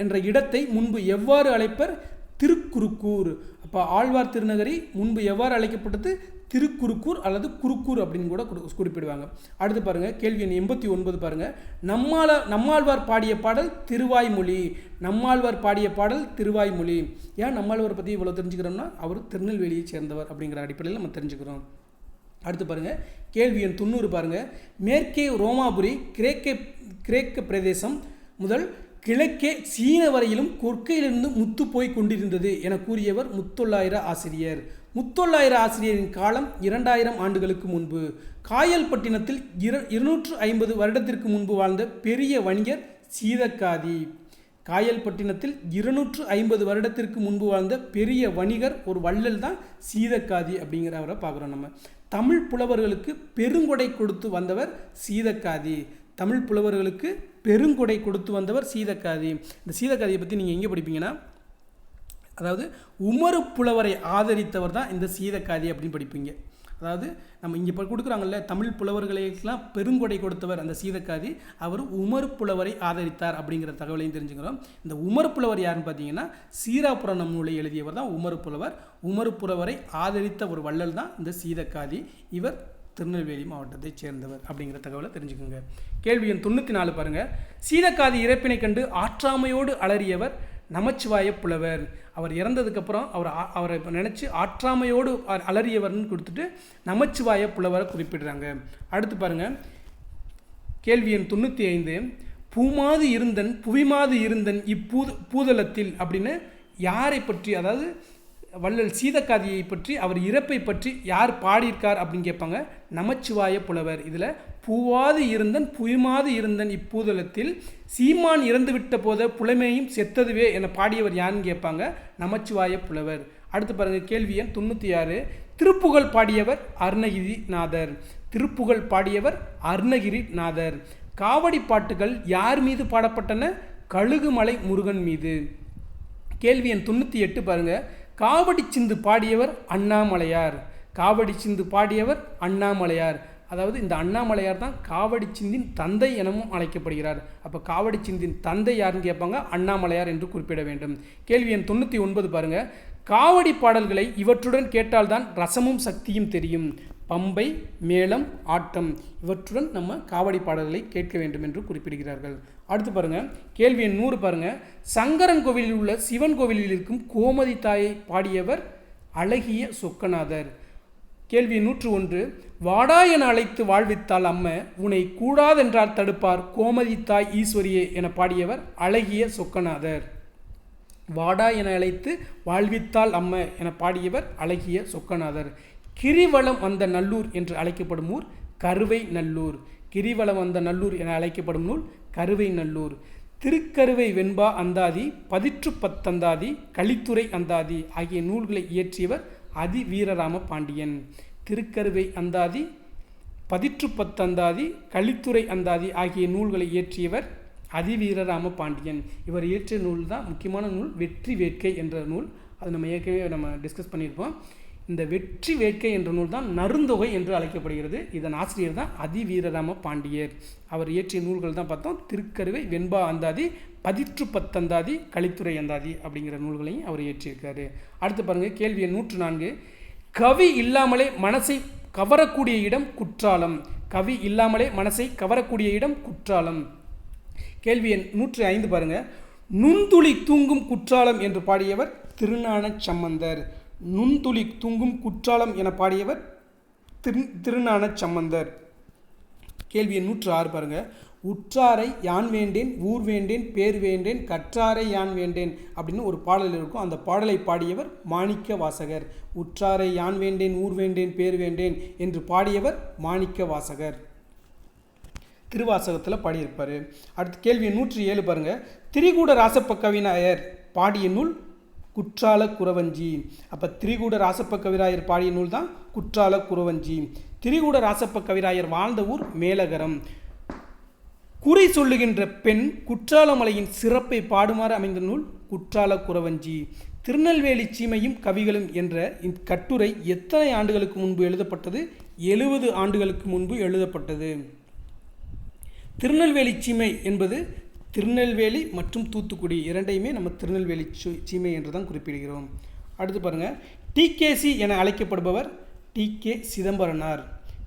என்ற இடத்தை முன்பு எவ்வாறு அழைப்பர்? திருக்குறுக்கூர். அப்போ ஆழ்வார் திருநகரி முன்பு எவ்வாறு அழைக்கப்பட்டது? திருக்குறுக்கூர் அல்லது குறுக்கூர் அப்படின்னு கூட குறிப்பிடுவாங்க. அடுத்து பாருங்கள். கேள்வி எண் 89 பாருங்கள். நம்மாழ்வார் பாடிய பாடல் திருவாய்மொழி. நம்மாழ்வார் பாடிய பாடல் திருவாய்மொழி. ஏன் நம்மாழ்வார் பற்றி இவ்வளோ தெரிஞ்சுக்கிறோம்னா அவர் திருநெல்வேலியை சேர்ந்தவர் அப்படிங்கிற அடிப்படையில் நம்ம தெரிஞ்சுக்கிறோம். அடுத்து பாருங்கள். கேள்வி எண் 90 பாருங்கள். மேற்கே ரோமாபுரி கிரேக்க பிரதேசம் முதல் கிழக்கே சீன வரையிலும் கொற்கையிலிருந்து முத்து போய் கொண்டிருந்தது என கூறியவர் முத்தொள்ளாயிர ஆசிரியர். முத்தொள்ளாயிர ஆசிரியரின் காலம் 2000 ஆண்டுகளுக்கு முன்பு. காயல்பட்டினத்தில் 250 வருடத்திற்கு முன்பு வாழ்ந்த பெரிய வணிகர் சீதக்காதி. காயல்பட்டினத்தில் 250 வருடத்திற்கு முன்பு வாழ்ந்த பெரிய வணிகர் ஒரு வள்ளல் தான் சீதக்காதி அப்படிங்கிறவரை பார்க்குறோம். நம்ம தமிழ் புலவர்களுக்கு பெருங்கொடை கொடுத்து வந்தவர் சீதக்காதி. தமிழ் புலவர்களுக்கு பெருங்கொடை கொடுத்து வந்தவர் சீதக்காதி. இந்த சீதக்காதியை பற்றி நீங்கள் எங்கே படிப்பீங்கன்னா, அதாவது உமறு புலவரை ஆதரித்தவர் தான் இந்த சீதக்காதி அப்படின்னு படிப்பீங்க. அதாவது நம்ம இங்கே இப்போ கொடுக்குறாங்கல்ல, தமிழ் புலவர்களுக்கெல்லாம் பெருங்கொடை கொடுத்தவர் அந்த சீதக்காதி. அவர் உமறு புலவரை ஆதரித்தார் அப்படிங்கிற தகவலையும் தெரிஞ்சுக்கிறோம். இந்த உமறு புலவர் யாருன்னு பார்த்தீங்கன்னா, சீராபுராணம் நூலை எழுதியவர் தான் உமறு புலவர். உமறு புலவரை ஆதரித்த ஒரு வள்ளல் தான் இந்த சீதக்காதி. இவர் திருநெல்வேலி மாவட்டத்தைச் சேர்ந்தவர் அப்படிங்கிற தகவலை தெரிஞ்சுக்கோங்க. கேள்வி எண் 94 பாருங்கள். சீதக்காதி இறப்பினை கண்டு ஆற்றாமையோடு அலறியவர் நமச்சிவாய புலவர். அவர் இறந்ததுக்கப்புறம் அவரை நினச்சி ஆற்றாமையோடு அலறியவர்னு கொடுத்துட்டு நமச்சிவாய புலவரை குறிப்பிடுறாங்க. அடுத்து பாருங்கள். கேள்வி எண் 95. பூமாது இருந்தன் புவிமாது இருந்தன் பூதலத்தில் அப்படின்னு யாரை பற்றி, அதாவது வள்ளல் சீதக்காதியை பற்றி, அவர் இறப்பை பற்றி யார் பாடியிருக்கார் அப்படின்னு கேட்பாங்க. நமச்சிவாய புலவர். இதில் பூவாது இருந்தன் புவிமாது இருந்தன் இப்பூதலத்தில் சீமான் இறந்துவிட்ட போத புலமையும் செத்ததுவே என பாடியவர் யாருன்னு கேட்பாங்க. நமச்சிவாய புலவர். அடுத்து பாருங்கள். கேள்வி எண் 96. திருப்புகழ் பாடியவர் அருணகிரிநாதர். திருப்புகழ் பாடியவர் அருணகிரிநாதர். காவடி பாட்டுகள் யார் மீது பாடப்பட்டன? கழுகுமலை முருகன் மீது. கேள்வி எண் 98 பாருங்கள். காவடி சிந்து பாடியவர் அண்ணாமலையார். காவடி சிந்து பாடியவர் அண்ணாமலையார். அதாவது இந்த அண்ணாமலையார் தான் காவடி சிந்தின் தந்தை எனவும் அழைக்கப்படுகிறார். அப்போ காவடி சிந்தின் தந்தை யாருன்னு கேட்பாங்க. அண்ணாமலையார் என்று குறிப்பிட வேண்டும். கேள்வி எண் 99 பாருங்கள். காவடி பாடல்களை இவற்றுடன் கேட்டால்தான் ரசமும் சக்தியும் தெரியும். பம்பை, மேளம், ஆட்டம் இவற்றுடன் நம்ம காவடி பாடல்களை கேட்க வேண்டும் என்று குறிப்பிடுகிறார்கள். அடுத்து பாருங்கள். கேள்வி எண் 100 பாருங்கள். சங்கரன் கோவிலில் உள்ள சிவன் கோவிலில் இருக்கும் கோமதி தாயை பாடியவர் அழகிய சொக்கநாதர். கேள்வி 101. வாடா என அழைத்து வாழ்வித்தால் அம்ம உன்னை கூடாதென்றால் தடுப்பார் கோமதி தாய் ஈஸ்வரியே என பாடியவர் அழகிய சொக்கநாதர். வாடா என அழைத்து வாழ்வித்தால் அம்ம என பாடியவர் அழகிய சொக்கநாதர். கிரிவலம் வந்த நல்லூர் என்று அழைக்கப்படும் ஊர் கருவை நல்லூர். கிரிவலம் வந்த நல்லூர் என அழைக்கப்படும் நூல் கருவை நல்லூர். திருக்கருவை வெண்பா அந்தாதி, பதிற்று பத்தந்தாதி, கலித்துறை அந்தாதி ஆகிய நூல்களை இயற்றியவர் அதி வீரராம பாண்டியன். திருக்கருவை அந்தாதி, பதிற்று பத்தந்தாதி, கலித்துறை அந்தாதி ஆகிய நூல்களை இயற்றியவர் அதிவீரராம பாண்டியன். இவர் இயற்றிய நூல் தான் முக்கியமான நூல் வெற்றி வேட்கை என்ற நூல். அது நம்ம ஏற்கனவே டிஸ்கஸ் பண்ணியிருப்போம். இந்த வெற்றி வேட்கை என்ற நூல் தான் நருந்தொகை என்று அழைக்கப்படுகிறது. இதன் ஆசிரியர் தான் அதிவீரராம பாண்டியர். அவர் இயற்றிய நூல்கள் தான் பார்த்தோம். திருக்கருவை, வெண்பா அந்தாதி, பதிற்று பத்தந்தாதி, கலித்துறை அந்தாதி அப்படிங்கிற நூல்களையும் அவர் இயற்றியிருக்காரு. அடுத்து பாருங்கள், கேள்வி எண் 104. கவி இல்லாமலே மனசை கவரக்கூடிய இடம் குற்றாலம். கவி இல்லாமலே மனசை கவரக்கூடிய இடம் குற்றாலம். கேள்வி எண் 105 பாருங்கள். நுண்துளி தூங்கும் குற்றாலம் என்று பாடியவர் திருஞான சம்பந்தர். நுண்துளி தூங்கும் குற்றாலம் என பாடியவர் திருஞான சம்பந்தர். கேள்வி எண் 106 பாருங்கள். உற்றாரை யான் வேண்டேன், ஊர் வேண்டேன், பேர் வேண்டேன், கற்றாரை யான் வேண்டேன் அப்படின்னு ஒரு பாடல் இருக்கும். அந்த பாடலை பாடியவர் மாணிக்க வாசகர். உற்றாரை யான் வேண்டேன், ஊர் வேண்டேன், பேர் வேண்டேன் என்று பாடியவர் மாணிக்க வாசகர். திருவாசகத்தில் பாடியிருப்பார். அடுத்து கேள்வி 107 பாருங்கள். திரிகூட ராசப்ப கவிராயர் பாடிய நூல் குற்றால குறவஞ்சி. அப்போ திரிகூட ராசப்ப கவிராயர் பாடிய நூல் தான் குற்றால குறவஞ்சி. திரிகூட ராசப்ப கவிராயர் வாழ்ந்த ஊர் மேலகரம். குறி சொல்லுகின்ற பெண் குற்றாலமலையின் சிறப்பை பாடுமாறு அமைந்த நூல் குற்றால குறவஞ்சி. திருநெல்வேலி சீமையும் கவிகளும் என்ற இக்கட்டுரை எத்தனை ஆண்டுகளுக்கு முன்பு எழுதப்பட்டது? 70 ஆண்டுகளுக்கு முன்பு எழுதப்பட்டது. திருநெல்வேலி சீமை என்பது திருநெல்வேலி மற்றும் தூத்துக்குடி இரண்டையுமே நம்ம திருநெல்வேலி சீமை என்று தான் குறிப்பிடுகிறோம். அடுத்து பாருங்கள். டிகேசி என அழைக்கப்படுபவர் டிகே சிதம்பரனார்.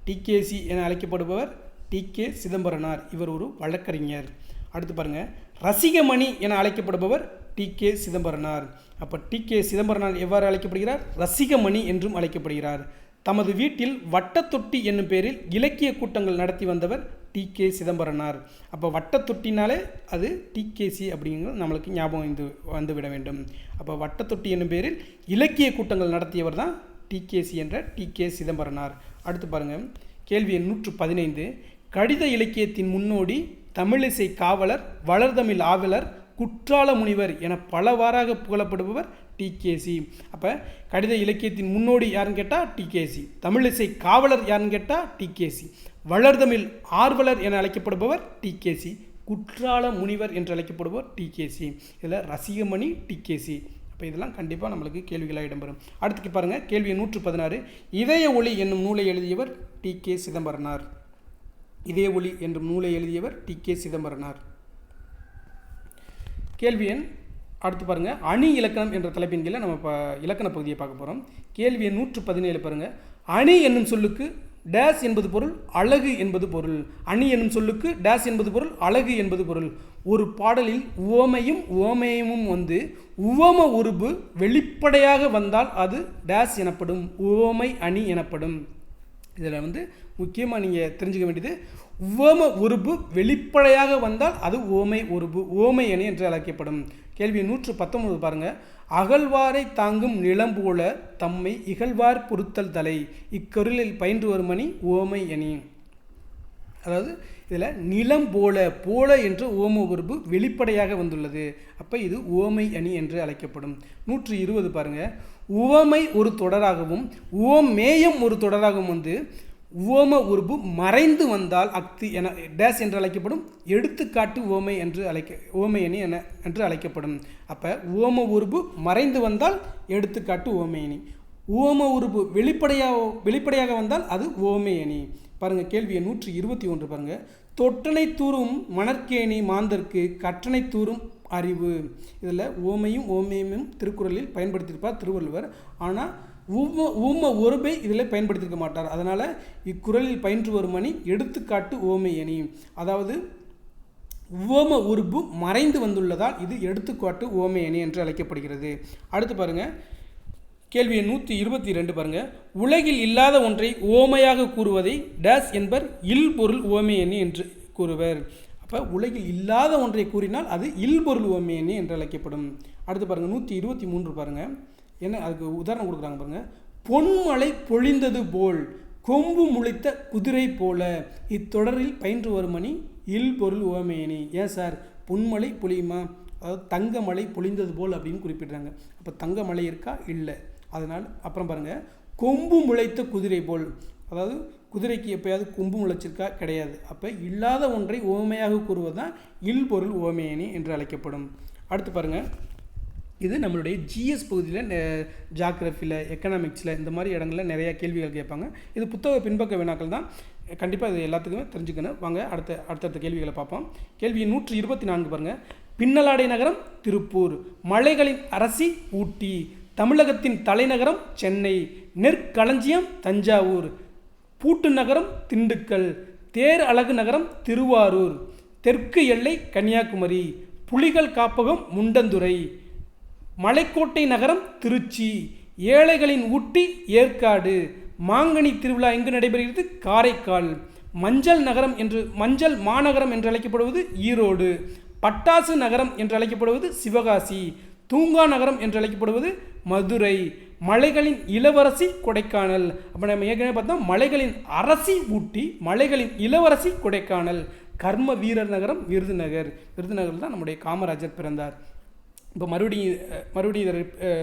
டிகேசி என அழைக்கப்படுபவர் டிகே சிதம்பரனார். இவர் ஒரு வழக்கறிஞர். அடுத்து பாருங்கள். ரசிகமணி என அழைக்கப்படுபவர் டிகே சிதம்பரனார். அப்போ டிகே சிதம்பரனார் எவ்வாறு அழைக்கப்படுகிறார்? ரசிகமணி என்றும் அழைக்கப்படுகிறார். தமது வீட்டில் வட்டத்தொட்டி என்னும் பெயரில் இலக்கிய கூட்டங்கள் நடத்தி வந்தவர் டிகே சிதம்பரனார். அப்போ வட்டத்தொட்டினாலே அது டிகேசி அப்படிங்கிறது நம்மளுக்கு ஞாபகம் வந்துவிட வேண்டும். அப்போ வட்டத்தொட்டி என்னும் பெயரில் இலக்கிய கூட்டங்கள் நடத்தியவர் தான் டிகேசி என்ற டிகே சிதம்பரனார். அடுத்து பாருங்கள். கேள்வி எண் 115. கடித இலக்கியத்தின் முன்னோடி, தமிழிசை காவலர், வளர்தமிழ் ஆவலர், குற்றால முனிவர் என பலவாறாக புகழப்படுபவர் டிகேசி. அப்போ கடித இலக்கியத்தின் முன்னோடி யாருன்னு கேட்டால் டிகேசி, தமிழிசை காவலர் யாருன்னு கேட்டால் டிகேசி, வளர்தமிழ் ஆர்வலர் என அழைக்கப்படுபவர் டிகேசி, குற்றால முனிவர் என்று அழைக்கப்படுபவர் டிகேசி. இதில் ரசிகமணி டிகேசி. அப்போ இதெல்லாம் கண்டிப்பாக நம்மளுக்கு கேள்விகளாக இடம்பெறும். அடுத்துக்கு பாருங்கள். கேள்வி 116. இதய ஒளி என்னும் நூலை எழுதியவர் டிகே சிதம்பரனார். இதய ஒளி என்னும் நூலை எழுதியவர் டிகே சிதம்பரனார். கேள்வி எண் அடுத்து பாருங்கள். அணி இலக்கணம் என்ற தலைப்பின் கீழே நம்ம இப்போ இலக்கண பகுதியை பார்க்க போகிறோம். கேள்வி எண் 117 பாருங்கள். அணி என்னும் சொல்லுக்கு டேஸ் என்பது பொருள், அழகு என்பது பொருள். அணி என்னும் சொல்லுக்கு டேஸ் என்பது பொருள், அழகு என்பது பொருள். ஒரு பாடலில் உவமையும் உவமேயமும் வந்து உவம உருபு வெளிப்படையாக வந்தால் அது டேஸ் எனப்படும், உவமை அணி எனப்படும். இதில் முக்கியமாக நீங்கள் தெரிஞ்சுக்க வேண்டியது, உவம உருபு வெளிப்படையாக வந்தால் அது உவமை உருபு, உவமை அணி என்று அழைக்கப்படும். கேள்வி 119 பாருங்கள். அகழ்வாரை தாங்கும் நிலம் போல தம்மை இகழ்வார் பொறுத்தல் தலை. இக்கருளில் பயின்று வரும் அணி உவமை அணி. அதாவது இதில் நிலம் போல, போல என்ற உவம உருபு வெளிப்படையாக வந்துள்ளது. அப்போ இது உவமை அணி என்று அழைக்கப்படும். 120 பாருங்கள். உவமை ஒரு தொடராகவும் உவமேயம் ஒரு தொடராகவும் வந்து உவம உருபு மறைந்து வந்தால் அக்தி என டேஸ் என்று அழைக்கப்படும். எடுத்துக்காட்டு உவமை என்று உவமை அணி என்று அழைக்கப்படும். அப்போ உவம உருபு மறைந்து வந்தால் எடுத்துக்காட்டு உவமை அணி. உவம உருபு வெளிப்படையாக வந்தால் அது உவமை அணி. பாருங்கள். கேள்வி 121 பாருங்கள். தொட்டனை தூரும் மணற்கேணி மாந்தர்க்கு கற்றனை தூரும் அறிவு. இதில் உவமையும் உவமையும் திருக்குறளில் பயன்படுத்தியிருப்பார் திருவள்ளுவர். ஆனால் ஊம உருபை இதில் பயன்படுத்தியிருக்க மாட்டார். அதனால் இக்குறளில் பயின்று வரும் அணி எடுத்துக்காட்டு உவமை அணி. அதாவது உவம உருபு மறைந்து வந்துள்ளதால் இது எடுத்துக்காட்டு உவமை அணி என்று அழைக்கப்படுகிறது. அடுத்து பாருங்கள். கேள்வி 122 பாருங்கள். உலகில் இல்லாத ஒன்றை உவமையாக கூறுவதை டேஸ் என்பர் இல்பொருள் உவமை அணி என்று கூறுவர். அப்போ உலகில் இல்லாத ஒன்றை கூறினால் அது இல்பொருள் உவமை அணி என்று அழைக்கப்படும். அடுத்து பாருங்கள். 123 பாருங்கள். என்ன அதுக்கு உதாரணம் கொடுக்குறாங்க பாருங்கள். பொன்மலை பொழிந்தது போல், கொம்பு முளைத்த குதிரை போல. இத்தொடரில் பயின்று வரும் அணி இல்பொருள் உவமை அணி. ஏன் சார் பொன்மலை பொழியுமா? அதாவது தங்கமலை பொழிந்தது போல் அப்படின்னு குறிப்பிடுறாங்க. அப்போ தங்கமலை இருக்கா? இல்லை. அதனால் அப்புறம் பாருங்கள். கொம்பு முளைத்த குதிரை போல், அதாவது குதிரைக்கு எப்போயாவது கொம்பு முளைச்சிருக்கா? கிடையாது. அப்போ இல்லாத ஒன்றை உவமையாக கூறுவது தான் இல்பொருள் உவமையணி என்று அழைக்கப்படும். அடுத்து பாருங்கள், இது நம்மளுடைய ஜிஎஸ் பகுதியில் ஜாகிரஃபியில் எக்கனாமிக்ஸில் இந்த மாதிரி இடங்களில் நிறையா கேள்விகள் கேட்பாங்க. இது புத்தக பின்பக்க வினாக்கள் தான். கண்டிப்பாக இது எல்லாத்துக்குமே தெரிஞ்சுக்கணும். வாங்க அடுத்தடுத்த கேள்விகளை பார்ப்போம். கேள்வி 124 பாருங்கள். பின்னலாடை நகரம் திருப்பூர், மலைகளின் அரசி ஊட்டி, தமிழகத்தின் தலைநகரம் சென்னை, நெற்களஞ்சியம் தஞ்சாவூர், பூட்டு நகரம் திண்டுக்கல், தேர் அழகு நகரம் திருவாரூர், தெற்கு எல்லை கன்னியாகுமரி, புலிகள் காப்பகம் முண்டந்துறை, மலைக்கோட்டை நகரம் திருச்சி, ஏழைகளின் ஊட்டி ஏற்காடு, மாங்கனி திருவிழா எங்கு நடைபெறுகிறது? காரைக்கால், மஞ்சள் மாநகரம் என்று அழைக்கப்படுவது ஈரோடு, பட்டாசு நகரம் என்று அழைக்கப்படுவது சிவகாசி, தூங்கா நகரம் என்று அழைக்கப்படுவது மதுரை, மலைகளின் இளவரசி கொடைக்கானல். அப்போ நம்ம ஏற்கனவே பார்த்தோம், மலைகளின் அரசி ஊட்டி, மலைகளின் இளவரசி கொடைக்கானல், கர்ம வீரர் நகரம் விருதுநகர். விருதுநகரில் தான் நம்முடைய காமராஜர் பிறந்தார். இப்போ மறுபடியும் இதை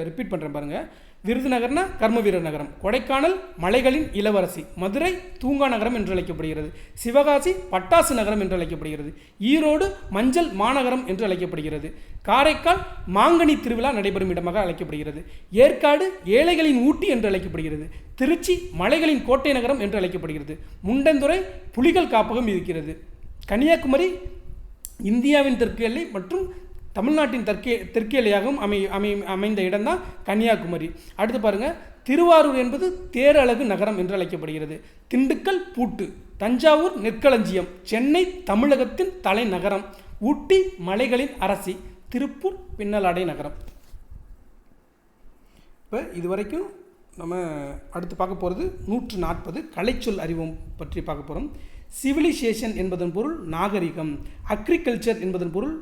ரிப்பீட் பண்ணுறேன் பாருங்கள். விருதுநகர்னா கர்ம வீரர் நகரம், கொடைக்கானல் மலைகளின் இளவரசி, மதுரை தூங்கா நகரம் என்று அழைக்கப்படுகிறது, சிவகாசி பட்டாசு நகரம் என்று அழைக்கப்படுகிறது, ஈரோடு மஞ்சள் மாநகரம் என்று அழைக்கப்படுகிறது, காரைக்கால் மாங்கனி திருவிழா நடைபெறும் இடமாக அழைக்கப்படுகிறது, ஏற்காடு ஏழைகளின் ஊட்டி என்று அழைக்கப்படுகிறது, திருச்சி மலைகளின் கோட்டை நகரம் என்று அழைக்கப்படுகிறது, முண்டந்துறை புலிகள் காப்பகம் இருக்கிறது, கன்னியாகுமரி இந்தியாவின் தெற்கு எல்லை மற்றும் தமிழ்நாட்டின் தெற்கு எல்லையாகவும் அமைந்த இடம்தான் கன்னியாகுமரி. அடுத்து பாருங்கள், திருவாரூர் என்பது தேரழகு நகரம் என்று அழைக்கப்படுகிறது, திண்டுக்கல் பூட்டு, தஞ்சாவூர் நெற்களஞ்சியம், சென்னை தமிழகத்தின் தலைநகரம், ஊட்டி மலைகளின் அரசி, திருப்பூர் பின்னலாடை நகரம். இப்போ இதுவரைக்கும் நம்ம அடுத்து பார்க்க போகிறது 140 கலைச்சொல் அறிவோம் பற்றி பார்க்க போகிறோம். சிவிலைசேஷன் என்பதன் பொருள் நாகரிகம், அக்ரிகல்ச்சர் என்பதன் பொருள்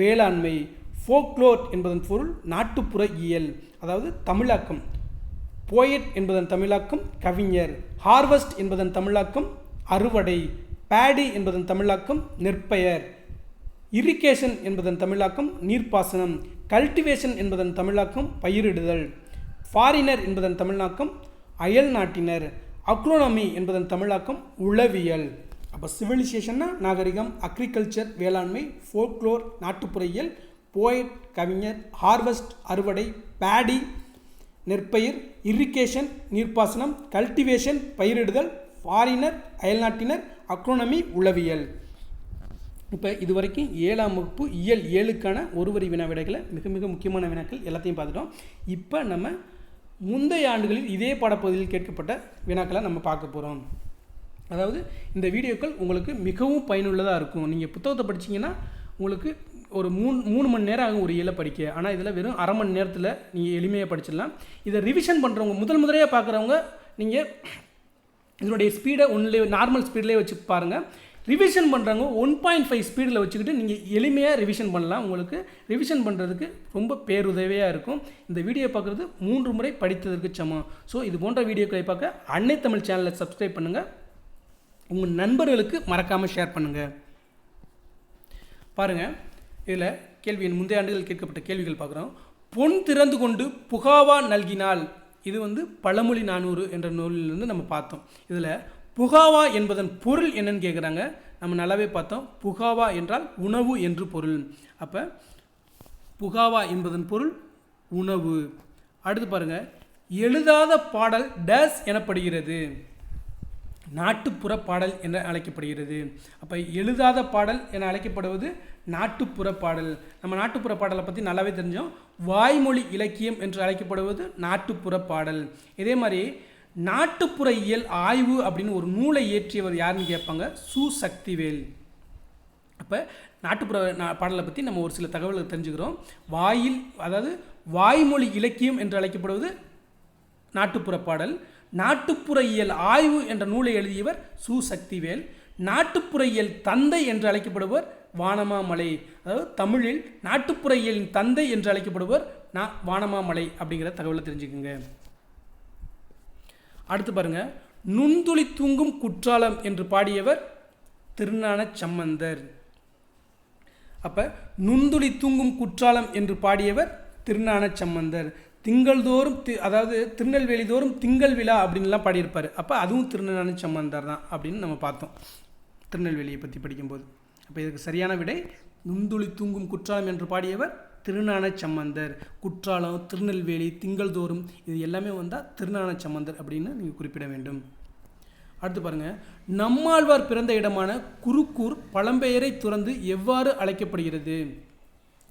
வேளாண்மை, ஃபோக்லோர் என்பதன் பொருள் நாட்டுப்புற இயல், அதாவது தமிழாக்கம், போயட் என்பதன் தமிழாக்கம் கவிஞர், ஹார்வெஸ்ட் என்பதன் தமிழாக்கம் அறுவடை, பேடி என்பதன் தமிழாக்கம் நெற்பெயர், இரிகேஷன் என்பதன் தமிழாக்கம் நீர்ப்பாசனம், கல்டிவேஷன் என்பதன் தமிழாக்கம் பயிரிடுதல், ஃபாரினர் என்பதன் தமிழாக்கம் அயல் நாட்டினர், அக்ரோனமி என்பதன் தமிழாக்கம் உளவியல். அப்போ சிவிலைசேஷன்னா நாகரிகம், அக்ரிகல்ச்சர் வேளாண்மை, ஃபோக்லோர் நாட்டுப்புறையியல், போயட் கவிஞர், ஹார்வெஸ்ட் அறுவடை, பேடி நெற்பயிர், இரிகேஷன் நீர்ப்பாசனம், கல்டிவேஷன் பயிரிடுதல், ஃபாரினர் அயல்நாட்டினர், அக்ரோனமி உளவியல். இப்போ இது வரைக்கும் 7ஆம் வகுப்பு இயல் 7க்கான ஒரு வரி வினா விடைகளை மிக மிக முக்கியமான வினாக்கள் எல்லாத்தையும் பார்த்துட்டோம். இப்போ நம்ம முந்தைய ஆண்டுகளில் இதே பாடப்பகுதியில் கேட்கப்பட்ட வினாக்களை நம்ம பார்க்க போகிறோம். அதாவது இந்த வீடியோக்கள் உங்களுக்கு மிகவும் பயனுள்ளதாக இருக்கும். நீங்கள் புத்தகத்தை படிச்சிங்கன்னா உங்களுக்கு ஒரு 3 மணி நேரம் ஆகும் ஒரு இயலை படிக்க. ஆனால் இதில் வெறும் அரை மணி நேரத்தில் நீங்கள் எளிமையாக படிச்சிடலாம். இதை ரிவிஷன் பண்ணுறவங்க முறையாக பார்க்குறவங்க நீங்கள் இதனுடைய ஸ்பீடை நார்மல் ஸ்பீட்லேயே வச்சு பாருங்கள். ரிவிஷன் பண்ணுறவங்க 1.5 ஸ்பீடில் வச்சுக்கிட்டு நீங்கள் எளிமையாக ரிவிஷன் பண்ணலாம். உங்களுக்கு ரிவிஷன் பண்ணுறதுக்கு ரொம்ப பேருதவியாக இருக்கும். இந்த வீடியோ பார்க்குறது 3 முறை படித்ததற்கு சமம். ஸோ இது போன்ற வீடியோக்களை பார்க்க அன்னை தமிழ் சேனலை சப்ஸ்கிரைப் பண்ணுங்கள். உங்கள் நண்பர்களுக்கு மறக்காமல் ஷேர் பண்ணுங்கள். பாருங்கள், இதில் முந்தைய ஆண்டுகள் கேட்கப்பட்ட கேள்விகள் பார்க்குறோம். பொன் திறந்து கொண்டு புகாவா நல்கினால், இது பழமொழி 400 என்ற நூலிலிருந்து நம்ம பார்த்தோம். இதில் புகாவா என்பதன் பொருள் என்னன்னு கேட்குறாங்க. நம்ம நல்லாவே பார்த்தோம். புகாவா என்றால் உணவு என்று பொருள். அப்போ புகாவா என்பதன் பொருள் உணவு. அடுத்து பாருங்கள், எழுதாத பாடல் டேஸ் எனப்படுகிறது, நாட்டுப்புற பாடல் என அழைக்கப்படுகிறது. அப்போ எழுதாத பாடல் என அழைக்கப்படுவது நாட்டுப்புற பாடல். நம்ம நாட்டுப்புற பாடலை பற்றி நல்லாவே தெரிஞ்சோம். வாய்மொழி இலக்கியம் என்று அழைக்கப்படுவது நாட்டுப்புற பாடல். இதே மாதிரி நாட்டுப்புற இயல் ஆய்வு அப்படின்னு ஒரு நூலை இயற்றியவர் யாருன்னு கேட்பாங்க, சு சக்திவேல். அப்போ நாட்டுப்புற பாடலை பற்றி நம்ம ஒரு சில தகவல்களை தெரிஞ்சுக்கிறோம். அதாவது வாய்மொழி இலக்கியம் என்று அழைக்கப்படுவது நாட்டுப்புற பாடல். நாட்டுப்புற இயல் ஆய்வு என்ற நூலை எழுதியவர் சு சக்திவேல். நாட்டுப்புற இயல் தந்தை என்று அழைக்கப்படுவர் வானமாமலை. அதாவது தமிழில் நாட்டுப்புற இயலின் தந்தை என்று அழைக்கப்படுவர் வானமாமலை அப்படிங்கிற தகவலை தெரிஞ்சுக்குங்க. அடுத்து பாருங்க, நுண்துளி தூங்கும் குற்றாலம் என்று பாடியவர் திருஞான சம்பந்தர். அப்போ நுண்துளி தூங்கும் குற்றாலம் என்று பாடியவர் திருஞான சம்பந்தர். திங்கள்தோறும் அதாவது திருநெல்வேலி தோறும் திங்கள் விழா அப்படின்லாம் பாடியிருப்பார். அப்போ அதுவும் திருஞான சம்பந்தர் தான் அப்படின்னு நம்ம பார்த்தோம் திருநெல்வேலியை பற்றி படிக்கும்போது. அப்போ இதுக்கு சரியான விடை நுண்துளி தூங்கும் குற்றாலம் என்று பாடியவர் திருஞான சம்பந்தர். குற்றாலம், திருநெல்வேலி, திங்கள்தோறும் இது எல்லாமே வந்தால் திருஞான சம்பந்தர் அப்படின்னு நீங்கள் குறிப்பிட வேண்டும். அடுத்து பாருங்கள், நம்மாழ்வார் பிறந்த இடமான குருக்கூர் பழம்பெயரை துறந்து எவ்வாறு அழைக்கப்படுகிறது?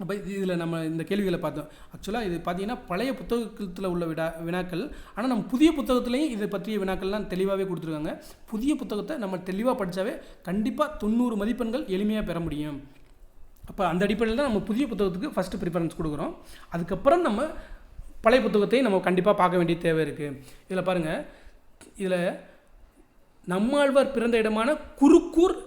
அப்போ இதில் நம்ம இந்த கேள்விகளை பார்த்தோம். ஆக்சுவலாக இது பார்த்தீங்கன்னா பழைய புத்தகத்தில் உள்ள வினாக்கள். ஆனால் நம்ம புதிய புத்தகத்துலேயும் இதை பற்றிய வினாக்கள்லாம் தெளிவாகவே கொடுத்துருக்காங்க. புதிய புத்தகத்தை நம்ம தெளிவாக படித்தாவே கண்டிப்பாக 90 மதிப்பெண்கள் எளிமையாக பெற முடியும். அப்போ அந்த அடிப்படையில் தான் நம்ம புதிய புத்தகத்துக்கு ஃபஸ்ட்டு ப்ரிஃபரன்ஸ் கொடுக்குறோம். அதுக்கப்புறம் நம்ம பழைய புத்தகத்தையும் நம்ம கண்டிப்பாக பார்க்க வேண்டிய தேவை இருக்குது. இதில் பாருங்கள், இதில் நம்மாழ்வார் பிறந்த இடமான குருக்கூர்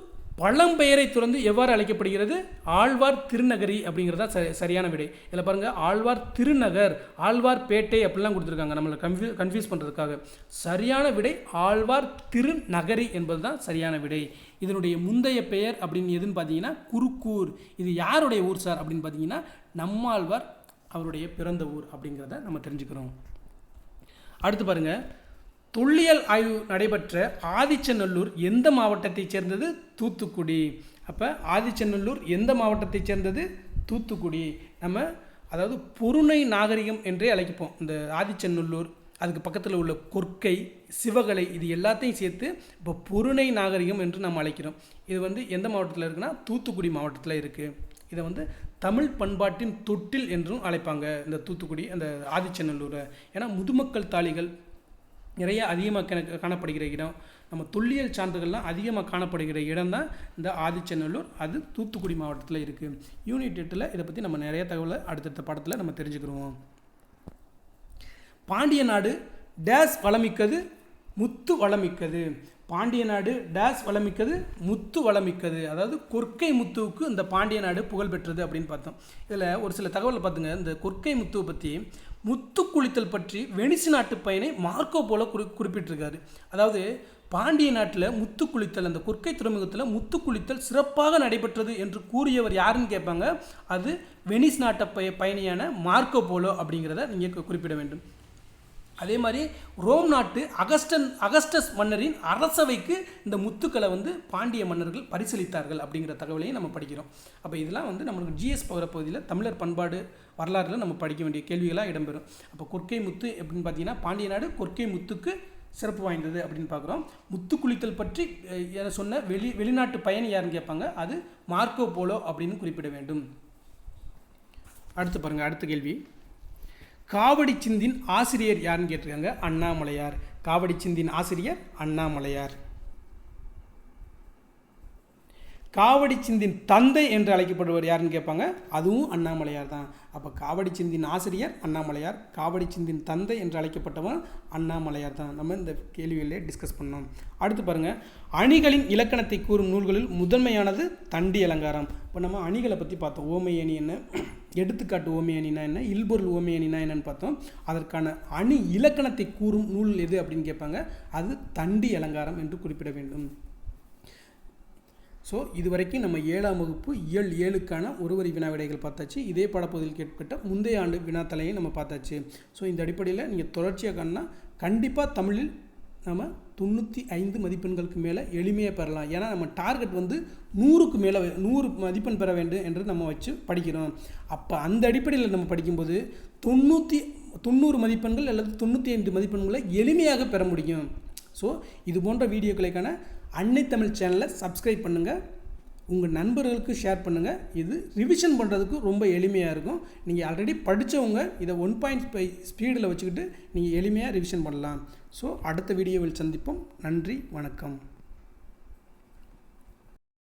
பழம்பெயரை துறந்து எவ்வாறு அழைக்கப்படுகிறது? ஆழ்வார் திருநகரி அப்படிங்கிறதா சரியான விடை. இதில் பாருங்கள், ஆழ்வார் திருநகர், ஆழ்வார் பேட்டை அப்படிலாம் கொடுத்துருக்காங்க நம்மளை கன்ஃபியூஸ் பண்ணுறதுக்காக. சரியான விடை ஆழ்வார் திருநகரி என்பது தான் சரியான விடை. இதனுடைய முந்தைய பெயர் அப்படின்னு எதுன்னு பார்த்தீங்கன்னா குருக்கூர். இது யாருடைய ஊர் சார் அப்படின்னு பார்த்தீங்கன்னா நம்மாழ்வார் அவருடைய பிறந்த ஊர் அப்படிங்கிறத நம்ம தெரிஞ்சுக்கிறோம். அடுத்து பாருங்கள், தொல்லியல் ஆய்வு நடைபெற்ற ஆதிச்சநல்லூர் எந்த மாவட்டத்தைச் சேர்ந்தது? தூத்துக்குடி. அப்போ ஆதிச்சநல்லூர் எந்த மாவட்டத்தைச் சேர்ந்தது? தூத்துக்குடி. நம்ம அதாவது பொருணை நாகரிகம் என்றே அழைப்போம் இந்த ஆதிச்சநல்லூர். அதுக்கு பக்கத்தில் உள்ள கொற்கை, சிவகலை இது எல்லாத்தையும் சேர்த்து இப்போ பொருணை நாகரிகம் என்று நம்ம அழைக்கிறோம். இது எந்த மாவட்டத்தில் இருக்குன்னா தூத்துக்குடி மாவட்டத்தில் இருக்குது. இதை தமிழ் பண்பாட்டின் தொட்டில் என்றும் அழைப்பாங்க இந்த தூத்துக்குடி அந்த ஆதிச்சநல்லூரை. ஏன்னா முதுமக்கள் தாளிகள் நிறைய அதிகமாக காணப்படுகிற இடம், நம்ம தொல்லியல் சான்றுகள்லாம் அதிகமாக காணப்படுகிற இடம் தான் இந்த ஆதிச்சநல்லூர். அது தூத்துக்குடி மாவட்டத்தில் இருக்குது. யூனிட் 8 இதை பற்றி நம்ம நிறைய தகவலை அடுத்தடுத்த பாடத்தில் நம்ம தெரிஞ்சுக்கிறோம். பாண்டிய நாடு டேஸ் வளமிக்கது, முத்து வளமிக்கது. பாண்டிய நாடு டேஸ் வளமிக்கது, முத்து வளமிக்கது. அதாவது கொற்கை முத்துவுக்கு இந்த பாண்டிய நாடு புகழ் பெற்றது அப்படின்னு பார்த்தோம். இதில் ஒரு சில தகவலை பார்த்துங்க. இந்த கொற்கை முத்துவை பற்றி முத்து குளித்தல் பற்றி வெனிசு நாட்டு பயனை மார்க்கோ போல குறிப்பிட்டிருக்காரு. அதாவது பாண்டிய நாட்டில் முத்து குளித்தல், அந்த கொற்கை துறைமுகத்தில் முத்து குளித்தல் சிறப்பாக நடைபெற்றது என்று கூறியவர் யாருன்னு கேட்பாங்க. அது வெனிஸ் நாட்டை பயணியான மார்க்கோ போலோ அப்படிங்கிறத நீங்கள் குறிப்பிட வேண்டும். அதே மாதிரி ரோம் நாட்டு அகஸ்டஸ் மன்னரின் அரசவைக்கு இந்த முத்துக்களை பாண்டிய மன்னர்கள் பரிசீலித்தார்கள் அப்படிங்கிற தகவலையும் நம்ம படிக்கிறோம். அப்போ இதெல்லாம் நம்மளுக்கு ஜிஎஸ் போகிற பகுதியில் தமிழர் பண்பாடு வரலாறுல நம்ம படிக்க வேண்டிய கேள்விகளாக இடம்பெறும். அப்போ கொற்கை முத்து அப்படின்னு பார்த்தீங்கன்னா பாண்டிய நாடு கொற்கை முத்துக்கு சிறப்பு வாய்ந்தது அப்படின்னு பார்க்குறோம். முத்து குளித்தல் பற்றி சொன்ன வெளிநாட்டு பயணி யாருன்னு கேட்பாங்க. அது மார்க்கோ போலோ அப்படின்னு குறிப்பிட வேண்டும். அடுத்து பாருங்கள், அடுத்த கேள்வி, காவடி சிந்தின் ஆசிரியர் யாருன்னு கேட்டிருக்காங்க. அண்ணாமலையார். காவடி சிந்தின் ஆசிரியர் அண்ணாமலையார். காவடி சிந்தின் தந்தை என்று அழைக்கப்படுவர் யாருன்னு கேட்பாங்க. அதுவும் அண்ணாமலையார் தான். அப்போ காவடி சிந்தின் ஆசிரியர் அண்ணாமலையார், காவடி சிந்தின் தந்தை என்று அழைக்கப்பட்டவன் அண்ணாமலையார் தான். நம்ம இந்த கேள்விகளிலே டிஸ்கஸ் பண்ணோம். அடுத்து பாருங்கள், அணிகளின் இலக்கணத்தை கூறும் நூல்களில் முதன்மையானது தண்டி அலங்காரம். இப்போ நம்ம அணிகளை பற்றி பார்த்தோம். ஓமை அணி என்ன, எடுத்துக்காட்டு ஓமை அணினா என்ன, இல்பொருள் ஓமை அணினா என்னன்னு பார்த்தோம். அதற்கான அணி இலக்கணத்தை கூறும் நூல் எது அப்படின்னு கேட்பாங்க. அது தண்டி அலங்காரம் என்று குறிப்பிட வேண்டும். ஸோ இதுவரைக்கும் நம்ம 7ஆம் வகுப்பு இயல் 7க்கான ஒருவரி வினா விடைகள் பார்த்தாச்சு. இதே பாடப்பகுதியில் கேட்கப்பட்ட முந்தைய ஆண்டு வினாத்தலையை நம்ம பார்த்தாச்சு. ஸோ இந்த அடிப்படையில் நீங்கள் தொடர்ச்சியாக காணா கண்டிப்பாக தமிழில் நம்ம 95 மதிப்பெண்களுக்கு மேலே எளிமையாக பெறலாம். ஏன்னா நம்ம டார்கெட் 100க்கு மேலே 100 மதிப்பெண் பெற வேண்டும் என்று நம்ம வச்சு படிக்கிறோம். அப்போ அந்த அடிப்படையில் நம்ம படிக்கும்போது 90 மதிப்பெண்கள் அல்லது 95 மதிப்பெண்களை எளிமையாக பெற முடியும். ஸோ இது போன்ற வீடியோக்களுக்கான அன்னை தமிழ் சேனலை சப்ஸ்கிரைப் பண்ணுங்கள், உங்கள் நண்பர்களுக்கு ஷேர் பண்ணுங்கள். இது ரிவிஷன் பண்ணுறதுக்கு ரொம்ப எளிமையாக இருக்கும். நீங்கள் ஆல்ரெடி படித்தவங்க இதை 1.5 ஸ்பீடில் வச்சுக்கிட்டு நீங்கள் எளிமையாக ரிவிஷன் பண்ணலாம். ஸோ அடுத்த வீடியோவில் சந்திப்போம். நன்றி, வணக்கம்.